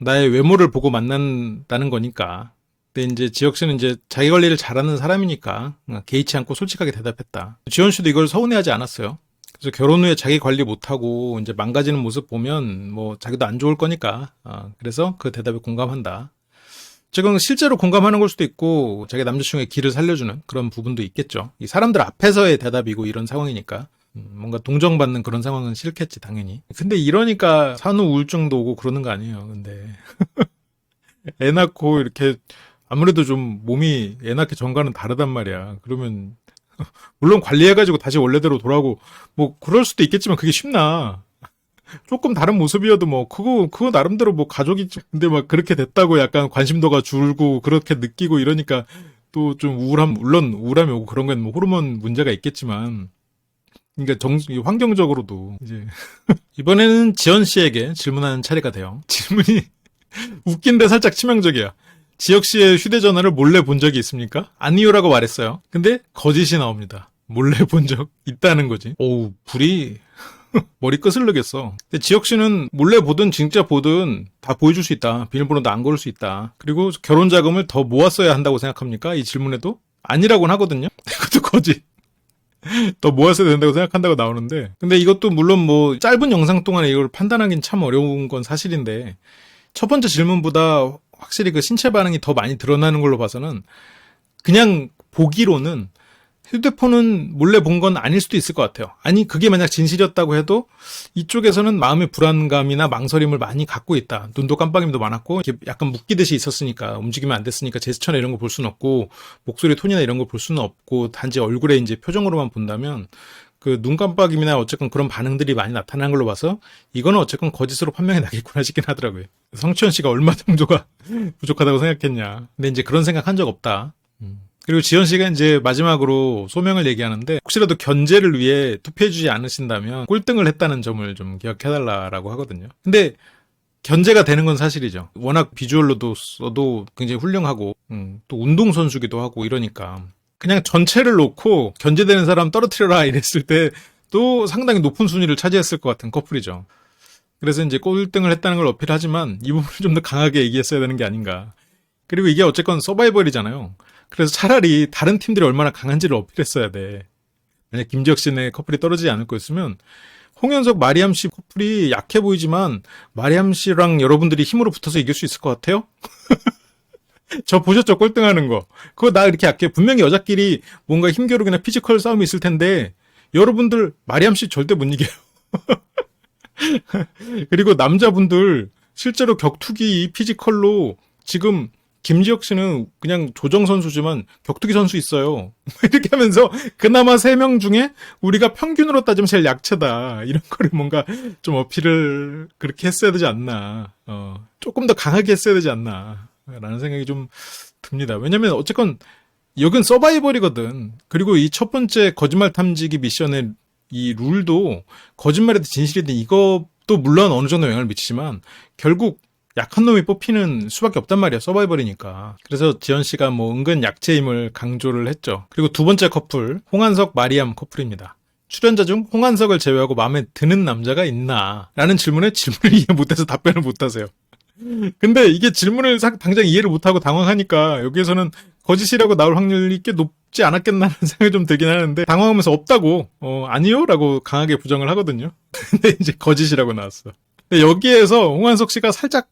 나의 외모를 보고 만난다는 거니까. 근데 이제 지혁 씨는 이제 자기 관리를 잘하는 사람이니까 개의치 않고 솔직하게 대답했다. 지연 씨도 이걸 서운해하지 않았어요. 그래서 결혼 후에 자기 관리 못하고 이제 망가지는 모습 보면 뭐 자기도 안 좋을 거니까. 그래서 그 대답에 공감한다. 지금 실제로 공감하는 걸 수도 있고 자기 남자친구의 길을 살려주는 그런 부분도 있겠죠. 이 사람들 앞에서의 대답이고 이런 상황이니까 뭔가 동정받는 그런 상황은 싫겠지 당연히. 근데 이러니까 산후 우울증도 오고 그러는 거 아니에요. 근데 애 낳고 이렇게 아무래도 좀 몸이 애 낳기 전과는 다르단 말이야. 그러면 물론 관리해가지고 다시 원래대로 돌아오고 뭐 그럴 수도 있겠지만 그게 쉽나. 조금 다른 모습이어도 뭐 그거 나름대로 뭐 가족이 근데 막 그렇게 됐다고 약간 관심도가 줄고 그렇게 느끼고 이러니까 또 좀 물론 우울함이 오고 그런 건 뭐 호르몬 문제가 있겠지만 그러니까 환경적으로도 이제 이번에는 지연 씨에게 질문하는 차례가 돼요. 질문이 웃긴데 살짝 치명적이야. 지혁 씨의 휴대전화를 몰래 본 적이 있습니까? 아니요라고 말했어요. 근데 거짓이 나옵니다. 몰래 본 적 있다는 거지. 오우 불이 머리 끄슬르겠어. 근데 지혁 씨는 몰래 보든 진짜 보든 다 보여줄 수 있다. 비밀번호도 안 걸을 수 있다. 그리고 결혼 자금을 더 모았어야 한다고 생각합니까? 이 질문에도 아니라고는 하거든요. 그것도 거짓. 더 모았어야 된다고 생각한다고 나오는데 근데 이것도 물론 뭐 짧은 영상 동안에 이걸 판단하기는 참 어려운 건 사실인데 첫 번째 질문보다 확실히 그 신체 반응이 더 많이 드러나는 걸로 봐서는 그냥 보기로는 휴대폰은 몰래 본 건 아닐 수도 있을 것 같아요. 아니 그게 만약 진실이었다고 해도 이쪽에서는 마음의 불안감이나 망설임을 많이 갖고 있다. 눈도 깜빡임도 많았고 이렇게 약간 묶이듯이 있었으니까 움직이면 안 됐으니까 제스처나 이런 거 볼 수는 없고 목소리 톤이나 이런 걸 볼 수는 없고 단지 얼굴에 이제 표정으로만 본다면 그 눈 깜빡임이나 어쨌건 그런 반응들이 많이 나타나는 걸로 봐서 이거는 어쨌건 거짓으로 판명이 나겠구나 싶긴 하더라고요. 성치현 씨가 얼마 정도가 부족하다고 생각했냐. 근데 이제 그런 생각 한 적 없다. 그리고 지연 씨가 이제 마지막으로 소명을 얘기하는데 혹시라도 견제를 위해 투표해주지 않으신다면 꼴등을 했다는 점을 좀 기억해달라고 하거든요. 근데 견제가 되는 건 사실이죠. 워낙 비주얼로도 굉장히 훌륭하고 또 운동선수기도 하고 이러니까 그냥 전체를 놓고 견제되는 사람 떨어뜨려라 이랬을 때 또 상당히 높은 순위를 차지했을 것 같은 커플이죠. 그래서 이제 꼴등을 했다는 걸 어필하지만 이 부분을 좀 더 강하게 얘기했어야 되는 게 아닌가. 그리고 이게 어쨌건 서바이벌이잖아요. 그래서 차라리 다른 팀들이 얼마나 강한지를 어필했어야 돼. 만약 김지혁 씨네 커플이 떨어지지 않을 거였으면 홍현석 마리암 씨 커플이 약해 보이지만 마리암 씨랑 여러분들이 힘으로 붙어서 이길 수 있을 것 같아요? 저 보셨죠? 꼴등하는 거. 그거 나 이렇게 약해. 분명히 여자끼리 뭔가 힘겨루기나 피지컬 싸움이 있을 텐데 여러분들 마리암 씨 절대 못 이겨요. 그리고 남자분들 실제로 격투기 피지컬로 지금 김지혁 씨는 그냥 조정 선수지만 격투기 선수 있어요. 이렇게 하면서 그나마 3명 중에 우리가 평균으로 따지면 제일 약체다. 이런 거를 뭔가 좀 어필을 그렇게 했어야 되지 않나. 조금 더 강하게 했어야 되지 않나. 라는 생각이 좀 듭니다. 왜냐면 어쨌건 여긴 서바이벌이거든. 그리고 이 첫 번째 거짓말 탐지기 미션의 이 룰도 거짓말이든 진실이든 이것도 물론 어느 정도 영향을 미치지만 결국 약한 놈이 뽑히는 수밖에 없단 말이야. 서바이벌이니까. 그래서 지연 씨가 뭐 은근 약체임을 강조를 했죠. 그리고 두 번째 커플 홍한석 마리암 커플입니다. 출연자 중 홍한석을 제외하고 마음에 드는 남자가 있나? 라는 질문을 이해 못해서 답변을 못하세요. 근데 이게 질문을 당장 이해를 못하고 당황하니까 여기에서는 거짓이라고 나올 확률이 꽤 높지 않았겠나라는 생각이 좀 들긴 하는데 당황하면서 없다고 아니요? 라고 강하게 부정을 하거든요. 근데 이제 거짓이라고 나왔어. 근데 여기에서 홍한석 씨가 살짝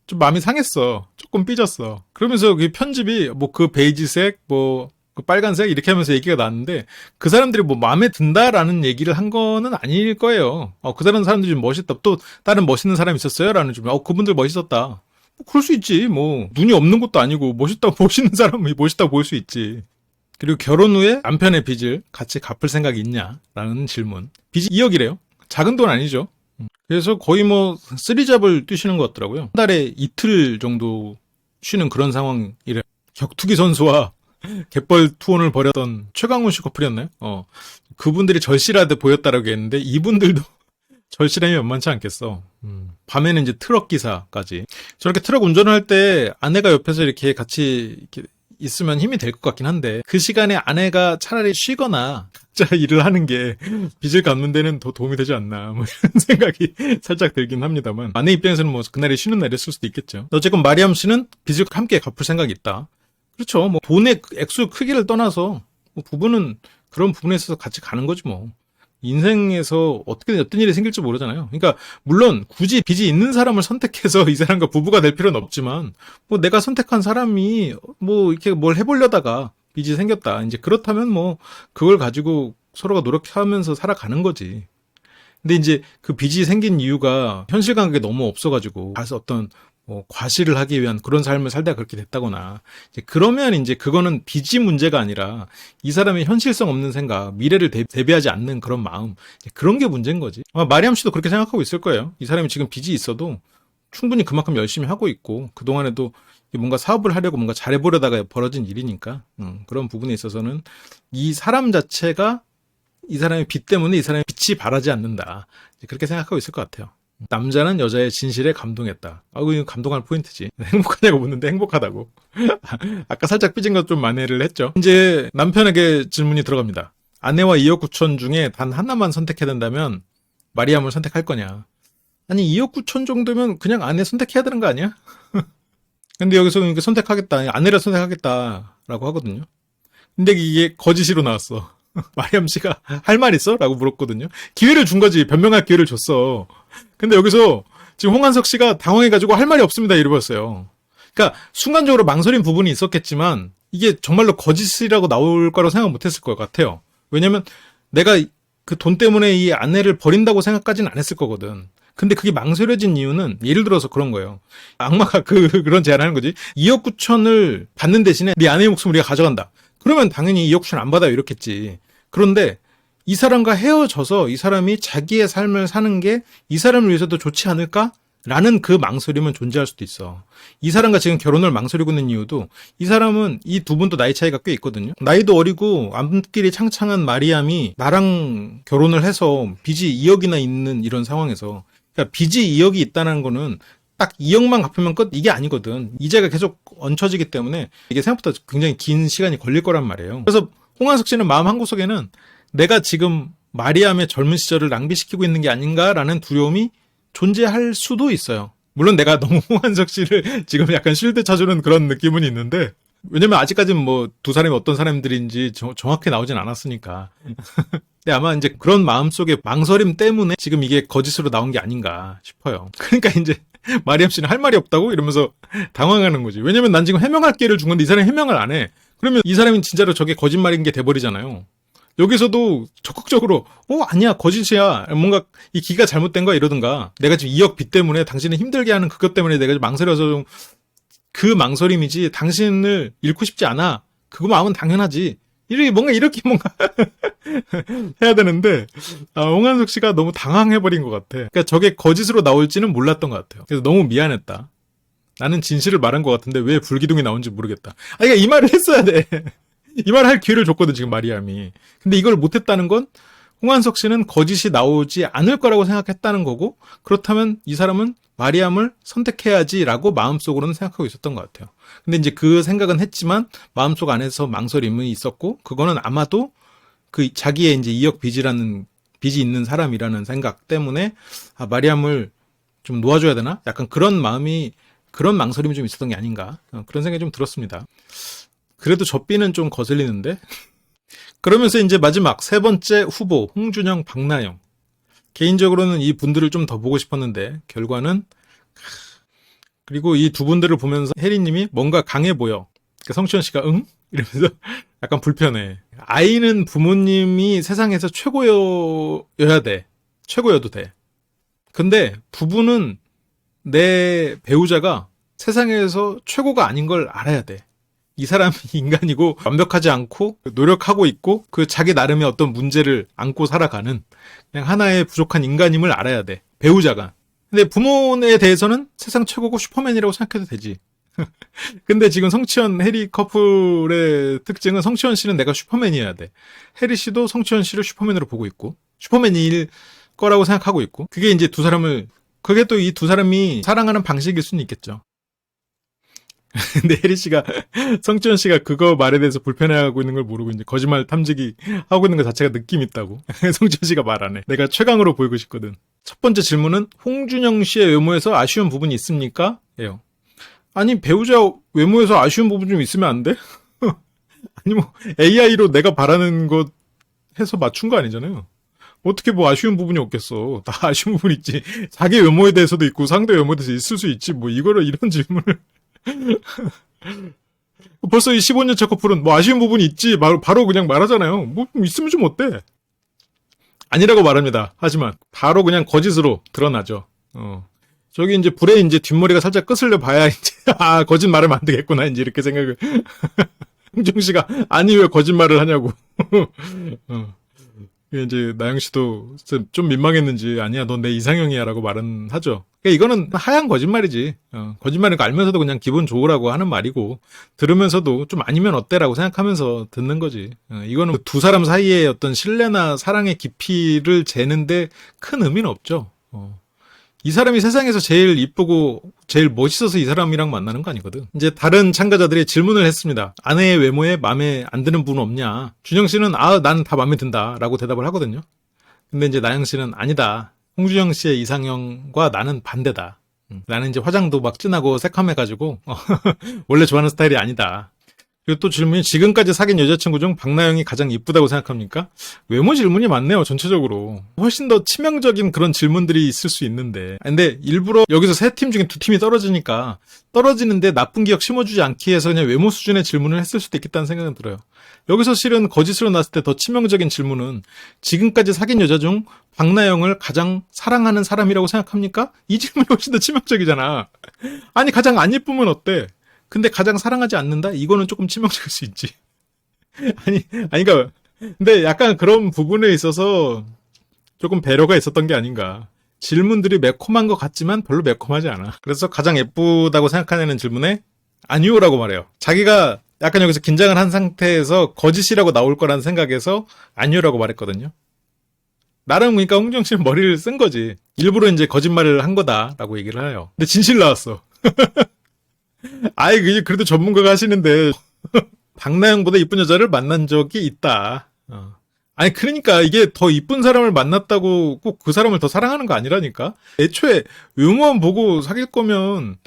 좀 마음이 상했어. 조금 삐졌어. 그러면서 그 편집이 뭐 그 베이지색 그 빨간색 이렇게 하면서 얘기가 나왔는데 그 사람들이 뭐 마음에 든다라는 얘기를 한 거는 아닐 거예요. 그 다른 사람들이 좀 멋있다. 또 다른 멋있는 사람이 있었어요? 라는 좀 그분들 멋있었다. 뭐 그럴 수 있지. 뭐 눈이 없는 것도 아니고 멋있는 사람이 멋있다고 보일 수 있지. 그리고 결혼 후에 남편의 빚을 같이 갚을 생각이 있냐? 라는 질문. 빚이 2억이래요. 작은 돈 아니죠. 그래서 거의 뭐 쓰리잡을 뛰시는 것 같더라고요. 한 달에 이틀 정도 쉬는 그런 상황이래요. 격투기 선수와 갯벌 투혼을 벌였던 최강훈 씨 커플이었나요? 그분들이 절실하게 보였다라고 했는데 이분들도 절실함이 만만치 않겠어. 밤에는 이제 트럭 기사까지. 저렇게 트럭 운전을 할 때 아내가 옆에서 이렇게 같이 이렇게 있으면 힘이 될 것 같긴 한데 그 시간에 아내가 차라리 쉬거나 각자 일을 하는 게 빚을 갚는 데는 더 도움이 되지 않나 뭐 이런 생각이 살짝 들긴 합니다만 아내 입장에서는 뭐 그날이 쉬는 날이었을 수도 있겠죠. 어쨌건 마리암 씨는 빚을 함께 갚을 생각이 있다. 그렇죠. 뭐 돈의 액수 크기를 떠나서 뭐 부부는 그런 부분에 있어서 같이 가는 거지 뭐. 인생에서 어떤 일이 생길지 모르잖아요. 그러니까 물론 굳이 빚이 있는 사람을 선택해서 이 사람과 부부가 될 필요는 없지만 뭐 내가 선택한 사람이 뭐 이렇게 뭘 해보려다가 빚이 생겼다. 이제 그렇다면 뭐 그걸 가지고 서로가 노력하면서 살아가는 거지. 근데 이제 그 빚이 생긴 이유가 현실 감각이 너무 없어가지고 가서 어떤 과시를 하기 위한 그런 삶을 살다가 그렇게 됐다거나 이제 그러면 이제 그거는 빚이 문제가 아니라 이 사람의 현실성 없는 생각, 미래를 대비하지 않는 그런 마음 그런 게 문제인 거지. 마리암 씨도 그렇게 생각하고 있을 거예요. 이 사람이 지금 빚이 있어도 충분히 그만큼 열심히 하고 있고 그동안에도 뭔가 사업을 하려고 뭔가 잘해보려다가 벌어진 일이니까 그런 부분에 있어서는 이 사람 자체가 이 사람의 빚 때문에 이 사람의 빚이 바라지 않는다. 그렇게 생각하고 있을 것 같아요. 남자는 여자의 진실에 감동했다. 이거 감동할 포인트지. 행복하냐고 묻는데 행복하다고. 아까 살짝 삐진 것 좀 만회를 했죠. 이제 남편에게 질문이 들어갑니다. 아내와 2억 9천 중에 단 하나만 선택해야 된다면 마리암을 선택할 거냐. 아니 2억 9천 정도면 그냥 아내 선택해야 되는 거 아니야? 근데 여기서 선택하겠다. 아내를 선택하겠다라고 하거든요. 근데 이게 거짓으로 나왔어. 마리암 씨가 할 말 있어? 라고 물었거든요. 기회를 준 거지. 변명할 기회를 줬어. 근데 여기서 지금 홍한석 씨가 당황해가지고 할 말이 없습니다. 이러봤어요. 그러니까 순간적으로 망설인 부분이 있었겠지만 이게 정말로 거짓이라고 나올 거라고 생각 못했을 것 같아요. 왜냐면 내가 그 돈 때문에 이 아내를 버린다고 생각까지는 안 했을 거거든. 근데 그게 망설여진 이유는 예를 들어서 그런 거예요. 악마가 그런 제안을 하는 거지. 2억 9천을 받는 대신에 네 아내의 목숨을 우리가 가져간다. 그러면 당연히 2억 9천 안 받아요. 이렇겠지. 그런데 이 사람과 헤어져서 이 사람이 자기의 삶을 사는 게 이 사람을 위해서도 좋지 않을까? 라는 그 망설임은 존재할 수도 있어. 이 사람과 지금 결혼을 망설이고 있는 이유도 이 사람은 이 두 분도 나이 차이가 꽤 있거든요. 나이도 어리고 앞길이 창창한 마리암이 나랑 결혼을 해서 빚이 2억이나 있는 이런 상황에서 그러니까 빚이 2억이 있다는 거는 딱 2억만 갚으면 끝 이게 아니거든. 이자가 계속 얹혀지기 때문에 이게 생각보다 굉장히 긴 시간이 걸릴 거란 말이에요. 그래서 홍한석 씨는 마음 한구석에는 내가 지금 마리암의 젊은 시절을 낭비시키고 있는 게 아닌가라는 두려움이 존재할 수도 있어요. 물론 내가 너무 홍한석 씨를 지금 약간 쉴드 쳐주는 그런 느낌은 있는데 왜냐면 아직까지는 뭐 두 사람이 어떤 사람들인지 정확히 나오진 않았으니까. 근데 아마 이제 그런 마음속에 망설임 때문에 지금 이게 거짓으로 나온 게 아닌가 싶어요. 그러니까 이제 마리암 씨는 할 말이 없다고 이러면서 당황하는 거지. 왜냐면 난 지금 해명할 기회를 준 건데 이 사람이 해명을 안 해. 그러면 이 사람이 진짜로 저게 거짓말인 게 돼버리잖아요. 여기서도 적극적으로 아니야 거짓이야 뭔가 이 기가 잘못된 거야 이러든가 내가 지금 2억 빚 때문에 당신을 힘들게 하는 그것 때문에 내가 좀 망설여서 좀 그 망설임이지 당신을 잃고 싶지 않아 그거 마음은 당연하지 이렇게 뭔가 해야 되는데 홍한석 씨가 너무 당황해버린 것 같아. 그러니까 저게 거짓으로 나올지는 몰랐던 것 같아요. 그래서 너무 미안했다. 나는 진실을 말한 것 같은데 왜 불기둥이 나온지 모르겠다. 그러니까 이 말을 했어야 돼. 이 말 할 기회를 줬거든 지금 마리암이. 근데 이걸 못했다는 건 홍한석 씨는 거짓이 나오지 않을 거라고 생각했다는 거고 그렇다면 이 사람은 마리암을 선택해야지라고 마음속으로는 생각하고 있었던 것 같아요. 근데 이제 그 생각은 했지만 마음속 안에서 망설임이 있었고 그거는 아마도 그 자기의 이제 2억 빚이 있는 사람이라는 생각 때문에 마리암을 좀 놓아줘야 되나? 약간 그런 망설임이 좀 있었던 게 아닌가 그런 생각이 좀 들었습니다. 그래도 저 삐는 좀 거슬리는데? 그러면서 이제 마지막 세 번째 후보 홍준영, 박나영. 개인적으로는 이 분들을 좀 더 보고 싶었는데 결과는 그리고 이 두 분들을 보면서 혜리님이 뭔가 강해 보여. 그러니까 성시현 씨가 응? 이러면서 약간 불편해. 아이는 부모님이 세상에서 최고여야 돼. 최고여도 돼. 근데 부부는 내 배우자가 세상에서 최고가 아닌 걸 알아야 돼. 이 사람이 인간이고 완벽하지 않고 노력하고 있고 그 자기 나름의 어떤 문제를 안고 살아가는 그냥 하나의 부족한 인간임을 알아야 돼. 배우자가. 근데 부모에 대해서는 세상 최고고 슈퍼맨이라고 생각해도 되지. 근데 지금 성치현 해리 커플의 특징은 성치현 씨는 내가 슈퍼맨이어야 돼. 해리 씨도 성치현 씨를 슈퍼맨으로 보고 있고 슈퍼맨일 거라고 생각하고 있고 그게 이제 그게 또 이 두 사람이 사랑하는 방식일 수는 있겠죠. 근데 혜리 씨가 성지현 씨가 그거 말에 대해서 불편해하고 있는 걸 모르고 이제 거짓말 탐지기 하고 있는 것 자체가 느낌 있다고. 성지현 씨가 말 안 해. 내가 최강으로 보이고 싶거든. 첫 번째 질문은 홍준영 씨의 외모에서 아쉬운 부분이 있습니까? 예요. 아니 배우자 외모에서 아쉬운 부분 좀 있으면 안 돼? 아니 뭐 AI로 내가 바라는 것 해서 맞춘 거 아니잖아요. 어떻게 뭐 아쉬운 부분이 없겠어. 다 아쉬운 부분 있지. 자기 외모에 대해서도 있고 상대 외모에 대해서 있을 수 있지. 뭐 이런 질문을 벌써 이 15년차 커플은 뭐 아쉬운 부분이 있지 바로 그냥 말하잖아요. 뭐 있으면 좀 어때? 아니라고 말합니다. 하지만 바로 그냥 거짓으로 드러나죠. 저기 이제 불에 이제 뒷머리가 살짝 끄슬려 봐야 이제 거짓 말하면 안 되겠구나 이제 이렇게 생각을 홍중 씨가 아니 왜 거짓말을 하냐고. 이제 나영 씨도 좀 민망했는지 아니야 넌 내 이상형이야라고 말은 하죠. 그러니까 이거는 하얀 거짓말이지. 거짓말인 거 알면서도 그냥 기분 좋으라고 하는 말이고 들으면서도 좀 아니면 어때라고 생각하면서 듣는 거지. 이거는 두 사람 사이의 어떤 신뢰나 사랑의 깊이를 재는데 큰 의미는 없죠. 이 사람이 세상에서 제일 이쁘고 제일 멋있어서 이 사람이랑 만나는 거 아니거든. 이제 다른 참가자들이 질문을 했습니다. 아내의 외모에 마음에 안 드는 분 없냐? 준영 씨는 난 다 마음에 든다 라고 대답을 하거든요. 근데 이제 나영 씨는 아니다. 홍준영 씨의 이상형과 나는 반대다. 나는 이제 화장도 막 진하고 새카매가지고 원래 좋아하는 스타일이 아니다. 그리고 또 질문이 지금까지 사귄 여자친구 중 박나영이 가장 이쁘다고 생각합니까? 외모 질문이 많네요, 전체적으로. 훨씬 더 치명적인 그런 질문들이 있을 수 있는데. 근데 일부러 여기서 세 팀 중에 두 팀이 떨어지니까 떨어지는데 나쁜 기억 심어주지 않기 위해서 그냥 외모 수준의 질문을 했을 수도 있겠다는 생각은 들어요. 여기서 실은 거짓으로 나왔을 때 더 치명적인 질문은 지금까지 사귄 여자 중 박나영을 가장 사랑하는 사람이라고 생각합니까? 이 질문이 훨씬 더 치명적이잖아. 아니 가장 안 예쁘면 어때? 근데 가장 사랑하지 않는다? 이거는 조금 치명적일 수 있지. 그러니까 근데 약간 그런 부분에 있어서 조금 배려가 있었던 게 아닌가. 질문들이 매콤한 것 같지만 별로 매콤하지 않아. 그래서 가장 예쁘다고 생각하는 질문에 아니요라고 말해요. 자기가 약간 여기서 긴장을 한 상태에서 거짓이라고 나올 거라는 생각에서 아니요라고 말했거든요. 나름 그러니까 홍정 씨는 머리를 쓴 거지. 일부러 이제 거짓말을 한 거다라고 얘기를 해요. 근데 진실 나왔어. 그래도 전문가가 하시는데 박나영보다 이쁜 여자를 만난 적이 있다. 그러니까 이게 더 이쁜 사람을 만났다고 꼭 그 사람을 더 사랑하는 거 아니라니까. 애초에 외모만 보고 사귈 거면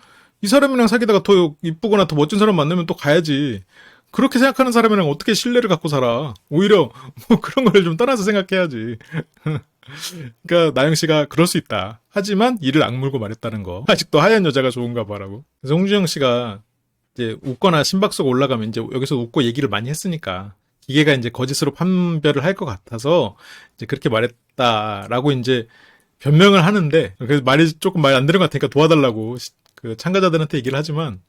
이 사람이랑 사귀다가 더 이쁘거나 더 멋진 사람 만나면 또 가야지. 그렇게 생각하는 사람이랑 어떻게 신뢰를 갖고 살아. 오히려 뭐 그런 걸 좀 떠나서 생각해야지. 그러니까 나영 씨가 그럴 수 있다. 하지만 이를 악물고 말했다는 거. 아직도 하얀 여자가 좋은가 봐라고. 그래서 홍준영 씨가 이제 웃거나 심박수가 올라가면 이제 여기서 웃고 얘기를 많이 했으니까 기계가 이제 거짓으로 판별을 할 것 같아서 이제 그렇게 말했다라고 이제 변명을 하는데, 그래서 조금 말이 안 되는 것 같으니까 도와달라고 그 참가자들한테 얘기를 하지만,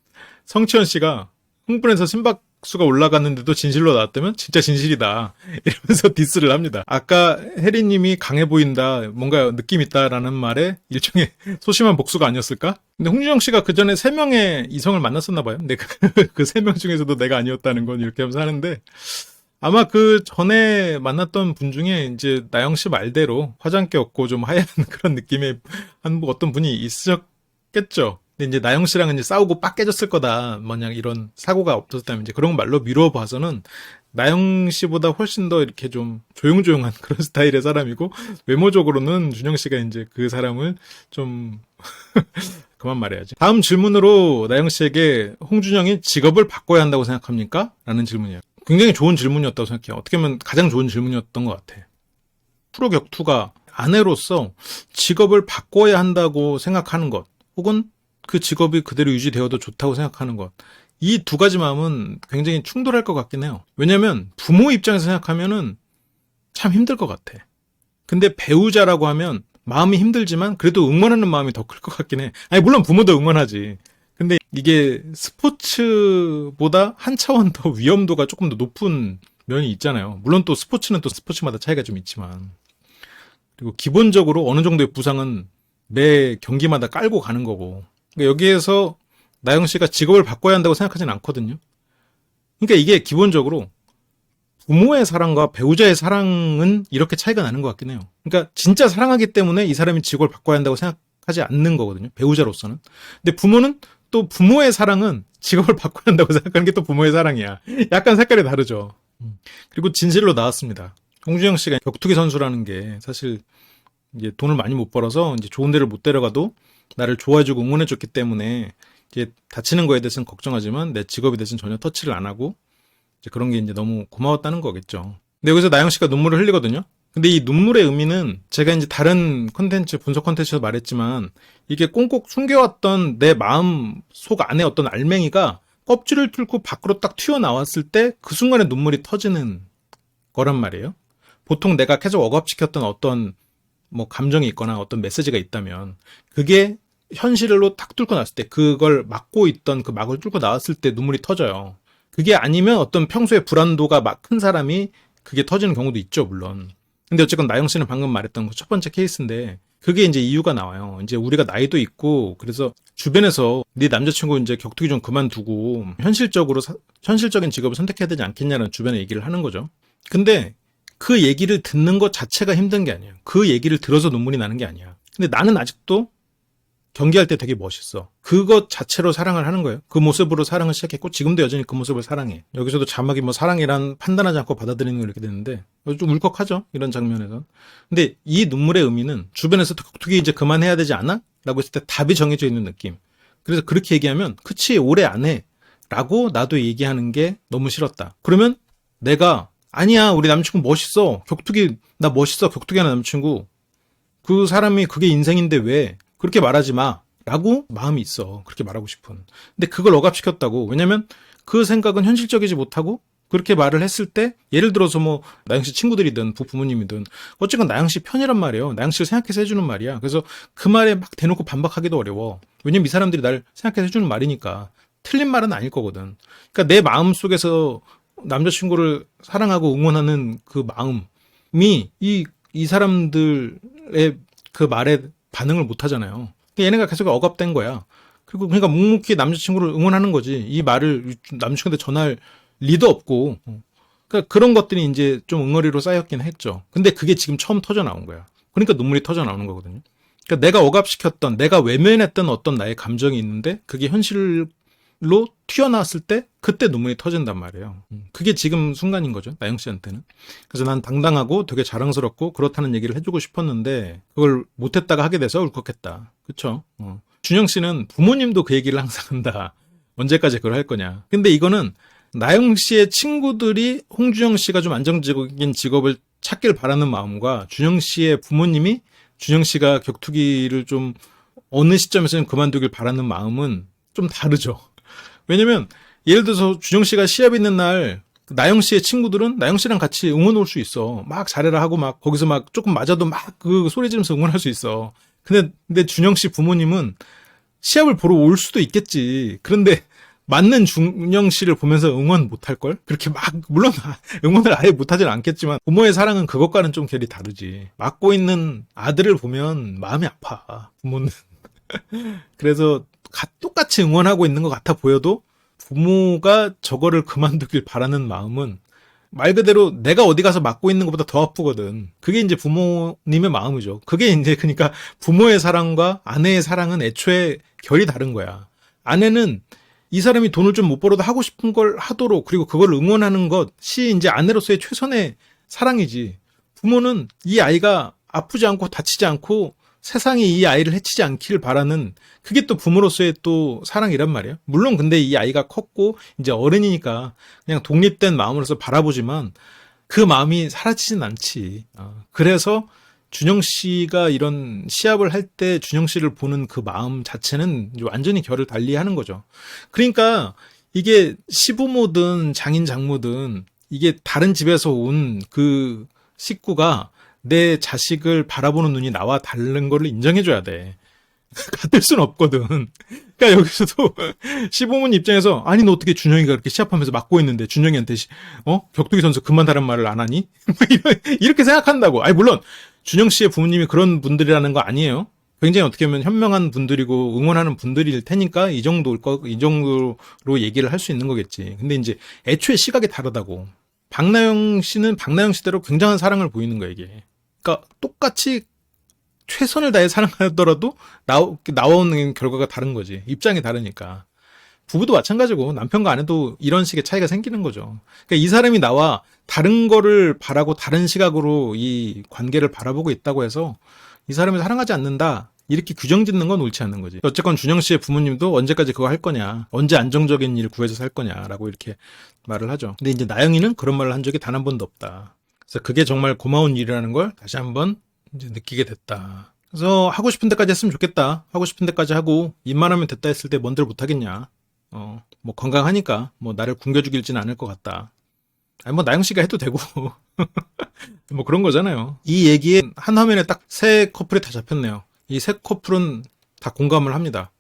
성치현 씨가 흥분해서 심박수가 올라갔는데도 진실로 나왔다면 진짜 진실이다 이러면서 디스를 합니다. 아까 혜리님이 강해 보인다, 뭔가 느낌 있다라는 말에 일종의 소심한 복수가 아니었을까? 근데 홍준영 씨가 그 전에 3명의 이성을 만났었나 봐요. 근데 그 3명 중에서도 내가 아니었다는 건 이렇게 하면서 하는데, 아마 그 전에 만났던 분 중에 이제 나영 씨 말대로 화장기 없고 좀 하얀 그런 느낌의 어떤 분이 있으셨겠죠. 근데 이제 나영 씨랑은 이제 싸우고 빡 깨졌을 거다. 뭐냐 이런 사고가 없었다면 이제 그런 말로 미뤄봐서는 나영 씨보다 훨씬 더 이렇게 좀 조용조용한 그런 스타일의 사람이고, 외모적으로는 준영 씨가 이제 그 사람을 좀 그만 말해야지. 다음 질문으로 나영 씨에게 홍준영이 직업을 바꿔야 한다고 생각합니까? 라는 질문이에요. 굉장히 좋은 질문이었다고 생각해요. 어떻게 보면 가장 좋은 질문이었던 것 같아. 프로 격투가 아내로서 직업을 바꿔야 한다고 생각하는 것, 혹은 그 직업이 그대로 유지되어도 좋다고 생각하는 것, 이 두 가지 마음은 굉장히 충돌할 것 같긴 해요. 왜냐면 부모 입장에서 생각하면은 참 힘들 것 같아. 근데 배우자라고 하면 마음이 힘들지만 그래도 응원하는 마음이 더 클 것 같긴 해. 아니 물론 부모도 응원하지. 근데 이게 스포츠보다 한 차원 더 위험도가 조금 더 높은 면이 있잖아요. 물론 또 스포츠는 또 스포츠마다 차이가 좀 있지만, 그리고 기본적으로 어느 정도의 부상은 매 경기마다 깔고 가는 거고, 그러니까 여기에서 나영 씨가 직업을 바꿔야 한다고 생각하진 않거든요. 그러니까 이게 기본적으로 부모의 사랑과 배우자의 사랑은 이렇게 차이가 나는 것 같긴 해요. 그러니까 진짜 사랑하기 때문에 이 사람이 직업을 바꿔야 한다고 생각하지 않는 거거든요. 배우자로서는. 근데 부모는 또 부모의 사랑은 직업을 바꿔야 한다고 생각하는 게 또 부모의 사랑이야. 약간 색깔이 다르죠. 그리고 진실로 나왔습니다. 홍준영 씨가 격투기 선수라는 게 사실 이제 돈을 많이 못 벌어서 이제 좋은 데를 못 데려가도 나를 좋아해주고 응원해줬기 때문에 이제 다치는 거에 대해서는 걱정하지만 내 직업에 대해서는 전혀 터치를 안 하고 이제 그런 게 이제 너무 고마웠다는 거겠죠. 근데 여기서 나영 씨가 눈물을 흘리거든요. 근데 이 눈물의 의미는 제가 이제 다른 콘텐츠, 분석 콘텐츠에서 말했지만, 이게 꽁꽁 숨겨왔던 내 마음 속 안에 어떤 알맹이가 껍질을 뚫고 밖으로 딱 튀어나왔을 때 그 순간에 눈물이 터지는 거란 말이에요. 보통 내가 계속 억압시켰던 어떤 뭐 감정이 있거나 어떤 메시지가 있다면 그게 현실로 딱 뚫고 나왔을 때, 그걸 막고 있던 그 막을 뚫고 나왔을 때 눈물이 터져요. 그게 아니면 어떤 평소에 불안도가 막 큰 사람이 그게 터지는 경우도 있죠, 물론. 근데 어쨌건 나영 씨는 방금 말했던 그 첫 번째 케이스인데, 그게 이제 이유가 나와요. 이제 우리가 나이도 있고, 그래서 주변에서 네 남자친구 이제 격투기 좀 그만두고 현실적인 직업을 선택해야 되지 않겠냐는 주변에 얘기를 하는 거죠. 근데 그 얘기를 듣는 것 자체가 힘든 게 아니에요. 그 얘기를 들어서 눈물이 나는 게 아니야. 근데 나는 아직도 경기할 때 되게 멋있어. 그것 자체로 사랑을 하는 거예요. 그 모습으로 사랑을 시작했고 지금도 여전히 그 모습을 사랑해. 여기서도 자막이 뭐 사랑이란 판단하지 않고 받아들이는 거 이렇게 되는데 좀 울컥하죠, 이런 장면에서. 근데 이 눈물의 의미는 주변에서 격투기 이제 그만해야 되지 않아? 라고 했을 때 답이 정해져 있는 느낌. 그래서 그렇게 얘기하면 그치 오래 안 해 라고 나도 얘기하는 게 너무 싫었다. 그러면 내가 아니야 우리 남친구 멋있어, 격투기 나 멋있어, 격투기 하는 남친구, 그 사람이 그게 인생인데 왜 그렇게 말하지 마 라고 마음이 있어. 그렇게 말하고 싶은. 근데 그걸 억압시켰다고. 왜냐면 그 생각은 현실적이지 못하고 그렇게 말을 했을 때, 예를 들어서 뭐 나영 씨 친구들이든 부모님이든 어쨌건 나영 씨 편이란 말이에요. 나영 씨를 생각해서 해주는 말이야. 그래서 그 말에 막 대놓고 반박하기도 어려워. 왜냐면 이 사람들이 날 생각해서 해주는 말이니까. 틀린 말은 아닐 거거든. 그러니까 내 마음속에서 남자친구를 사랑하고 응원하는 그 마음이 이 사람들의 그 말에 반응을 못 하잖아요. 그러니까 얘네가 계속 억압된 거야. 그리고 그러니까 묵묵히 남자친구를 응원하는 거지. 이 말을 남자친구한테 전할 리도 없고. 그러니까 그런 것들이 이제 좀 응어리로 쌓였긴 했죠. 근데 그게 지금 처음 터져 나온 거야. 그러니까 눈물이 터져 나오는 거거든요. 그러니까 내가 억압시켰던, 내가 외면했던 어떤 나의 감정이 있는데 그게 현실로 튀어나왔을 때 그때 눈물이 터진단 말이에요. 그게 지금 순간인 거죠, 나영 씨한테는. 그래서 난 당당하고 되게 자랑스럽고 그렇다는 얘기를 해주고 싶었는데 그걸 못했다가 하게 돼서 울컥했다. 그쵸? 준영 씨는 부모님도 그 얘기를 항상 한다. 언제까지 그걸 할 거냐. 근데 이거는 나영 씨의 친구들이 홍준영 씨가 좀 안정적인 직업을 찾길 바라는 마음과 준영 씨의 부모님이 준영 씨가 격투기를 좀 어느 시점에서는 그만두길 바라는 마음은 좀 다르죠. 왜냐면 예를 들어서 준영 씨가 시합 있는 날 나영 씨의 친구들은 나영 씨랑 같이 응원 올 수 있어. 막 잘해라 하고 막 거기서 막 조금 맞아도 막 그 소리 지르면서 응원할 수 있어. 근데 준영 씨 부모님은 시합을 보러 올 수도 있겠지. 그런데 맞는 준영 씨를 보면서 응원 못 할걸? 그렇게 막, 물론 응원을 아예 못하진 않겠지만 부모의 사랑은 그것과는 좀 결이 다르지. 맞고 있는 아들을 보면 마음이 아파. 부모는. 그래서 똑같이 응원하고 있는 것 같아 보여도 부모가 저거를 그만두길 바라는 마음은 말 그대로 내가 어디 가서 맞고 있는 것보다 더 아프거든. 그게 이제 부모님의 마음이죠. 그게 이제 그러니까 부모의 사랑과 아내의 사랑은 애초에 결이 다른 거야. 아내는 이 사람이 돈을 좀 못 벌어도 하고 싶은 걸 하도록 그리고 그걸 응원하는 것이 이제 아내로서의 최선의 사랑이지. 부모는 이 아이가 아프지 않고 다치지 않고 세상이 이 아이를 해치지 않기를 바라는 그게 또 부모로서의 또 사랑이란 말이에요. 물론 근데 이 아이가 컸고 이제 어른이니까 그냥 독립된 마음으로서 바라보지만 그 마음이 사라지진 않지. 그래서 준영 씨가 이런 시합을 할 때 준영 씨를 보는 그 마음 자체는 완전히 결을 달리하는 거죠. 그러니까 이게 시부모든 장인 장모든 이게 다른 집에서 온 그 식구가 내 자식을 바라보는 눈이 나와 다른 거를 인정해줘야 돼. 같을 순 없거든. 그러니까 여기서도 시부모님 입장에서 아니 너 어떻게 준영이가 그렇게 시합하면서 맞고 있는데 준영이한테 격투기 선수 그만다는 말을 안 하니? 이렇게 생각한다고. 아니 물론 준영 씨의 부모님이 그런 분들이라는 거 아니에요. 굉장히 어떻게 보면 현명한 분들이고 응원하는 분들일 테니까 이 정도로 얘기를 할 수 있는 거겠지. 근데 이제 애초에 시각이 다르다고. 박나영 씨는 박나영 씨대로 굉장한 사랑을 보이는 거야 이게. 그러니까 똑같이 최선을 다해 사랑하더라도 나오는 결과가 다른 거지. 입장이 다르니까. 부부도 마찬가지고 남편과 아내도 이런 식의 차이가 생기는 거죠. 그러니까 이 사람이 나와 다른 거를 바라고 다른 시각으로 이 관계를 바라보고 있다고 해서 이 사람을 사랑하지 않는다. 이렇게 규정 짓는 건 옳지 않는 거지. 어쨌건 준영 씨의 부모님도 언제까지 그거 할 거냐. 언제 안정적인 일 구해서 살 거냐라고 이렇게 말을 하죠. 근데 이제 나영이는 그런 말을 한 적이 단 한 번도 없다. 그래서 그게 정말 고마운 일이라는 걸 다시 한번 이제 느끼게 됐다. 그래서 하고 싶은 데까지 했으면 좋겠다. 하고 싶은 데까지 하고 입만 하면 됐다 했을 때 뭔들 못 하겠냐. 뭐 건강하니까 뭐 나를 굶겨 죽일지는 않을 것 같다. 아니 뭐 나영 씨가 해도 되고 뭐 그런 거잖아요. 이 얘기에 한 화면에 딱 세 커플이 다 잡혔네요. 이 세 커플은 다 공감을 합니다.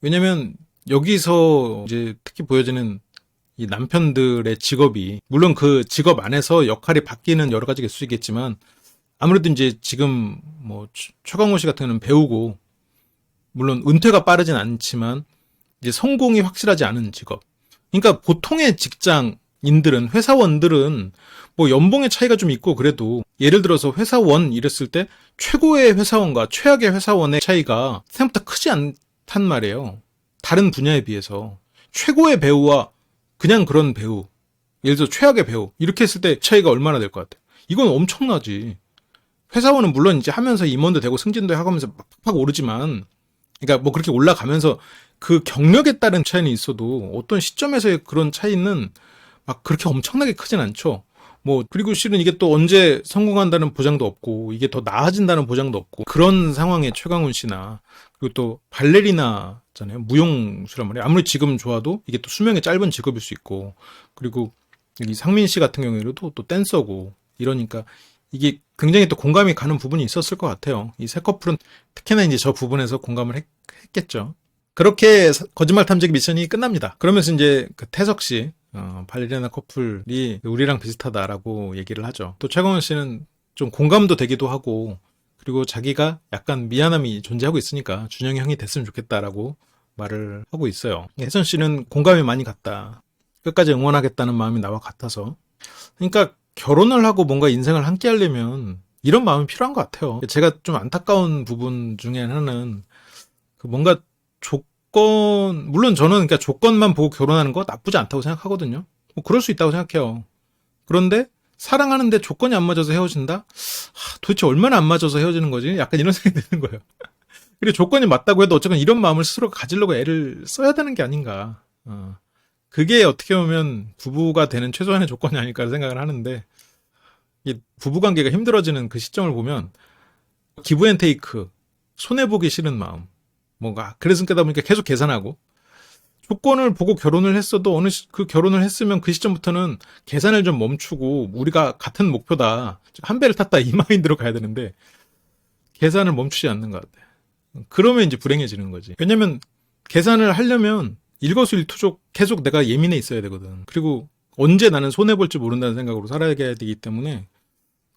왜냐면 여기서 이제 특히 보여지는 이 남편들의 직업이 물론 그 직업 안에서 역할이 바뀌는 여러 가지가 있겠지만 아무래도 이제 지금 뭐 최강호 씨 같은 경우는 배우고 물론 은퇴가 빠르진 않지만 이제 성공이 확실하지 않은 직업. 그러니까 보통의 직장인들은 회사원들은 뭐 연봉의 차이가 좀 있고 그래도 예를 들어서 회사원 이랬을 때 최고의 회사원과 최악의 회사원의 차이가 생각보다 크지 않단 말이에요. 다른 분야에 비해서 최고의 배우와 그냥 그런 배우 예를 들어서 최악의 배우 이렇게 했을 때 차이가 얼마나 될 것 같아요. 이건 엄청나지. 회사원은 물론 이제 하면서 임원도 되고 승진도 하면서 팍팍 오르지만 그러니까 뭐 그렇게 올라가면서 그 경력에 따른 차이는 있어도 어떤 시점에서의 그런 차이는 막 그렇게 엄청나게 크진 않죠. 뭐 그리고 실은 이게 또 언제 성공한다는 보장도 없고 이게 더 나아진다는 보장도 없고 그런 상황에 최강훈 씨나 그리고 또 발레리나잖아요. 무용수란 말이에요. 아무리 지금 좋아도 이게 또 수명이 짧은 직업일 수 있고 그리고 이 상민 씨 같은 경우에도 또 댄서고 이러니까 이게 굉장히 또 공감이 가는 부분이 있었을 것 같아요. 이 세 커플은 특히나 이제 저 부분에서 공감을 했겠죠. 그렇게 거짓말 탐지기 미션이 끝납니다. 그러면서 이제 그 태석 씨, 발레리나 커플이 우리랑 비슷하다라고 얘기를 하죠. 또 최강원 씨는 좀 공감도 되기도 하고, 그리고 자기가 약간 미안함이 존재하고 있으니까 준영이 형이 됐으면 좋겠다라고 말을 하고 있어요. 혜선 씨는 공감이 많이 갔다. 끝까지 응원하겠다는 마음이 나와 같아서. 그러니까 결혼을 하고 뭔가 인생을 함께 하려면 이런 마음이 필요한 것 같아요. 제가 좀 안타까운 부분 중에 하나는 그 뭔가 물론 저는 그러니까 조건만 보고 결혼하는 거 나쁘지 않다고 생각하거든요. 뭐 그럴 수 있다고 생각해요. 그런데 사랑하는데 조건이 안 맞아서 헤어진다? 도대체 얼마나 안 맞아서 헤어지는 거지? 약간 이런 생각이 드는 거예요. 그리고 조건이 맞다고 해도 어쨌건 이런 마음을 스스로 가지려고 애를 써야 되는 게 아닌가. 그게 어떻게 보면 부부가 되는 최소한의 조건이 아닐까 생각을 하는데, 이 부부관계가 힘들어지는 그 시점을 보면 기브앤테이크, 손해보기 싫은 마음, 뭔가 그래서 그러다 보니까 계속 계산하고, 조건을 보고 결혼을 했어도 그 결혼을 했으면 그 시점부터는 계산을 좀 멈추고 우리가 같은 목표다, 한 배를 탔다, 이 마인드로 가야 되는데 계산을 멈추지 않는 것 같아. 그러면 이제 불행해지는 거지. 왜냐면 계산을 하려면 일거수일투족 계속 내가 예민해 있어야 되거든. 그리고 언제 나는 손해볼지 모른다는 생각으로 살아야 되기 때문에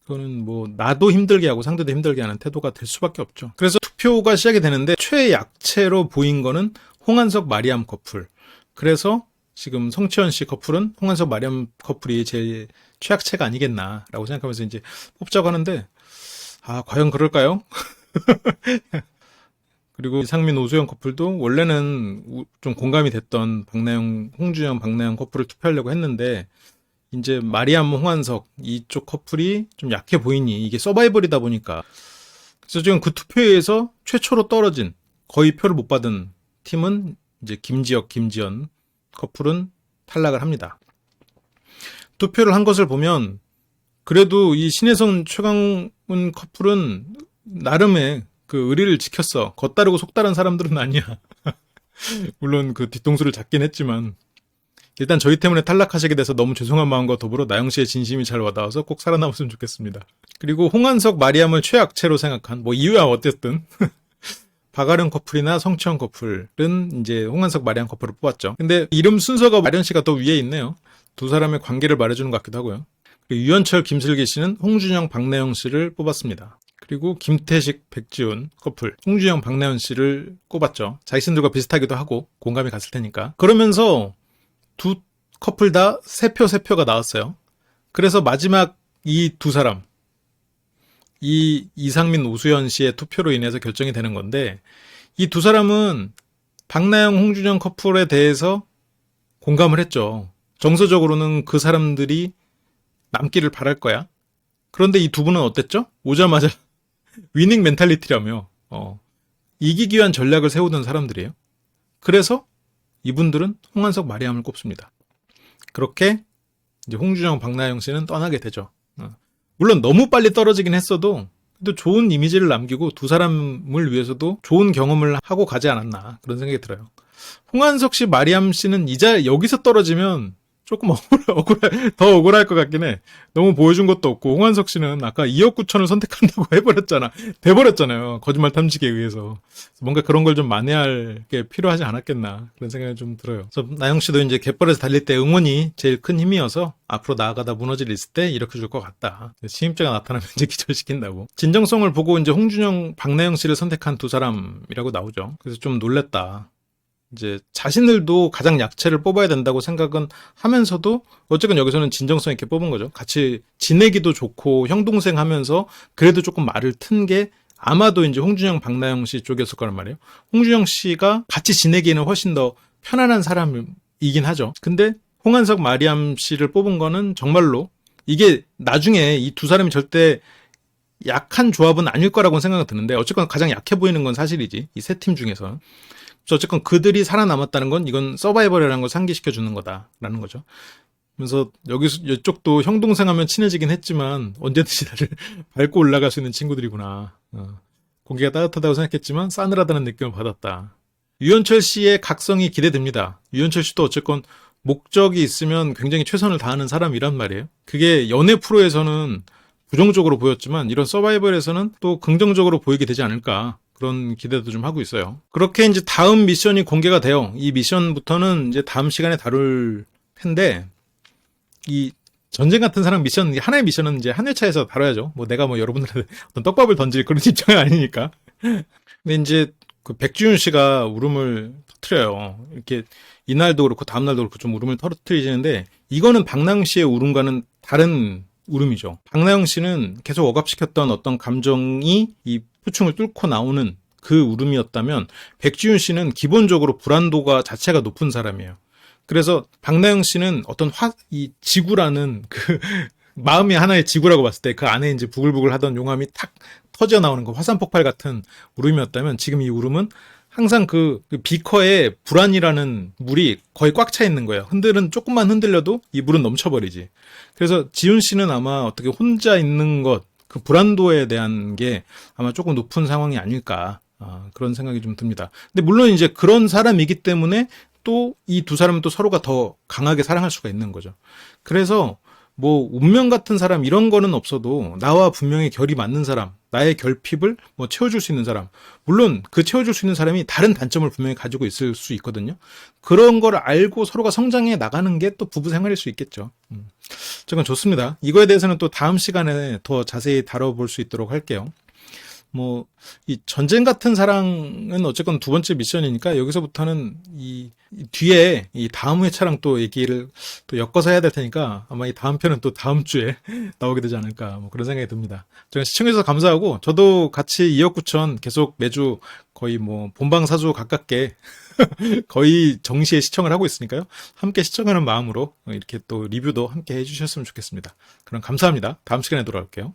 그거는 뭐 나도 힘들게 하고 상대도 힘들게 하는 태도가 될 수밖에 없죠. 그래서 투표가 시작이 되는데 최약체로 보인 거는 홍한석 마리암 커플. 그래서 지금 성채연 씨 커플은 홍한석 마리암 커플이 제일 최약체가 아니겠나라고 생각하면서 이제 뽑자고 하는데, 과연 그럴까요? 그리고 이상민 오수영 커플도 원래는 좀 공감이 됐던 홍준영 박나영 커플을 투표하려고 했는데, 이제 마리암 홍한석 이쪽 커플이 좀 약해 보이니, 이게 서바이벌이다 보니까, 그래서 지금 그 투표에서 최초로 떨어진, 거의 표를 못 받은 팀은 이제 김지혁 김지연 커플은 탈락을 합니다. 투표를 한 것을 보면 그래도 이 신혜선 최강훈 커플은 나름의 그 의리를 지켰어. 겉다르고 속다른 사람들은 아니야. 물론 그 뒤통수를 잡긴 했지만, 일단 저희 때문에 탈락하시게 돼서 너무 죄송한 마음과 더불어 나영 씨의 진심이 잘 와닿아서 꼭 살아남았으면 좋겠습니다. 그리고 홍한석 마리암을 최악체로 생각한, 뭐 이유야 어쨌든 박아령 커플이나 성채연 커플은 이제 홍한석 마리암 커플을 뽑았죠. 근데 이름 순서가 마련 씨가 더 위에 있네요. 두 사람의 관계를 말해주는 것 같기도 하고요. 그리고 유현철 김슬기 씨는 홍준영 박나영 씨를 뽑았습니다. 그리고 김태식 백지훈 커플, 홍준영 박나연 씨를 꼽았죠. 자신들과 비슷하기도 하고 공감이 갔을 테니까. 그러면서 두 커플 다 3표가 나왔어요. 그래서 마지막 이 두 사람, 이 이상민 오수연 씨의 투표로 인해서 결정이 되는 건데, 이 두 사람은 박나영 홍준영 커플에 대해서 공감을 했죠. 정서적으로는 그 사람들이 남기를 바랄 거야. 그런데 이 두 분은 어땠죠? 오자마자 위닝 멘탈리티라며 이기기 위한 전략을 세우던 사람들이에요. 그래서 이분들은 홍한석 마리암을 꼽습니다. 그렇게 이제 홍준영 박나영 씨는 떠나게 되죠. 물론 너무 빨리 떨어지긴 했어도 또 좋은 이미지를 남기고 두 사람을 위해서도 좋은 경험을 하고 가지 않았나, 그런 생각이 들어요. 홍한석 씨, 마리암 씨는 이제 여기서 떨어지면 조금 더 억울할 것 같긴 해. 너무 보여준 것도 없고, 홍한석 씨는 아까 2억 9천을 선택한다고 돼버렸잖아요. 거짓말 탐지기에 의해서. 뭔가 그런 걸 좀 만회할 게 필요하지 않았겠나, 그런 생각이 좀 들어요. 그래서 나영 씨도 이제 갯벌에서 달릴 때 응원이 제일 큰 힘이어서 앞으로 나아가다 무너질 있을 때 이렇게 줄 것 같다. 시임자가 나타나면 이제 기절시킨다고. 진정성을 보고 이제 홍준영, 박나영 씨를 선택한 두 사람이라고 나오죠. 그래서 좀 놀랬다. 이제 자신들도 가장 약체를 뽑아야 된다고 생각은 하면서도 어쨌든 여기서는 진정성 있게 뽑은 거죠. 같이 지내기도 좋고 형 동생 하면서 그래도 조금 말을 튼 게 아마도 이제 홍준영 박나영 씨 쪽이었을 거란 말이에요. 홍준영 씨가 같이 지내기에는 훨씬 더 편안한 사람이긴 하죠. 근데 홍한석 마리암 씨를 뽑은 거는 정말로 이게 나중에 이 두 사람이 절대 약한 조합은 아닐 거라고 생각이 드는데, 어쨌건 가장 약해 보이는 건 사실이지, 이 세 팀 중에서. 어쨌건 그들이 살아남았다는 건 이건 서바이벌이라는 걸 상기시켜 주는 거다라는 거죠. 그래서 여기서 이쪽도 형 동생 하면 친해지긴 했지만 언제든지 나를 밟고 올라갈 수 있는 친구들이구나. 공기가 따뜻하다고 생각했지만 싸늘하다는 느낌을 받았다. 유현철 씨의 각성이 기대됩니다. 유현철 씨도 어쨌건 목적이 있으면 굉장히 최선을 다하는 사람이란 말이에요. 그게 연애 프로에서는 부정적으로 보였지만 이런 서바이벌에서는 또 긍정적으로 보이게 되지 않을까, 그런 기대도 좀 하고 있어요. 그렇게 이제 다음 미션이 공개가 돼요. 이 미션부터는 이제 다음 시간에 다룰 텐데, 이 전쟁 같은 사랑 미션, 하나의 미션은 이제 한 회차에서 다뤄야죠. 뭐 내가 뭐 여러분들한테 어떤 떡밥을 던질 그런 입장은 아니니까. 근데 이제 그 백지훈 씨가 울음을 터트려요. 이렇게 이날도 그렇고 다음날도 그렇고 좀 울음을 터트리시는데, 이거는 박나영 씨의 울음과는 다른 울음이죠. 박나영 씨는 계속 억압시켰던 어떤 감정이 이 표층을 뚫고 나오는 그 울음이었다면, 백지훈 씨는 기본적으로 불안도가 자체가 높은 사람이에요. 그래서 박나영 씨는 어떤 이 지구라는 마음이 하나의 지구라고 봤을 때 그 안에 이제 부글부글 하던 용암이 탁 터져 나오는 거 화산 폭발 같은 울음이었다면 지금 이 울음은 항상 그 비커에 불안이라는 물이 거의 꽉 차 있는 거예요. 조금만 흔들려도 이 물은 넘쳐버리지. 그래서 지훈 씨는 아마 어떻게 혼자 있는 것, 그 불안도에 대한 게 아마 조금 높은 상황이 아닐까. 그런 생각이 좀 듭니다. 근데 물론 이제 그런 사람이기 때문에 또 이 두 사람은 또 서로가 더 강하게 사랑할 수가 있는 거죠. 그래서 뭐 운명 같은 사람 이런 거는 없어도 나와 분명히 결이 맞는 사람, 나의 결핍을 뭐 채워줄 수 있는 사람, 물론 그 채워줄 수 있는 사람이 다른 단점을 분명히 가지고 있을 수 있거든요. 그런 걸 알고 서로가 성장해 나가는 게 또 부부 생활일 수 있겠죠. 저건 좋습니다. 이거에 대해서는 또 다음 시간에 더 자세히 다뤄볼 수 있도록 할게요. 뭐, 이 전쟁 같은 사랑은 어쨌건 두 번째 미션이니까 여기서부터는 이 뒤에 이 다음 회차랑 또 얘기를 또 엮어서 해야 될 테니까 아마 이 다음 편은 또 다음 주에 나오게 되지 않을까 뭐 그런 생각이 듭니다. 제가 시청해주셔서 감사하고 저도 같이 2억 9천 계속 매주 거의 뭐 본방사수 가깝게 거의 정시에 시청을 하고 있으니까요. 함께 시청하는 마음으로 이렇게 또 리뷰도 함께 해주셨으면 좋겠습니다. 그럼 감사합니다. 다음 시간에 돌아올게요.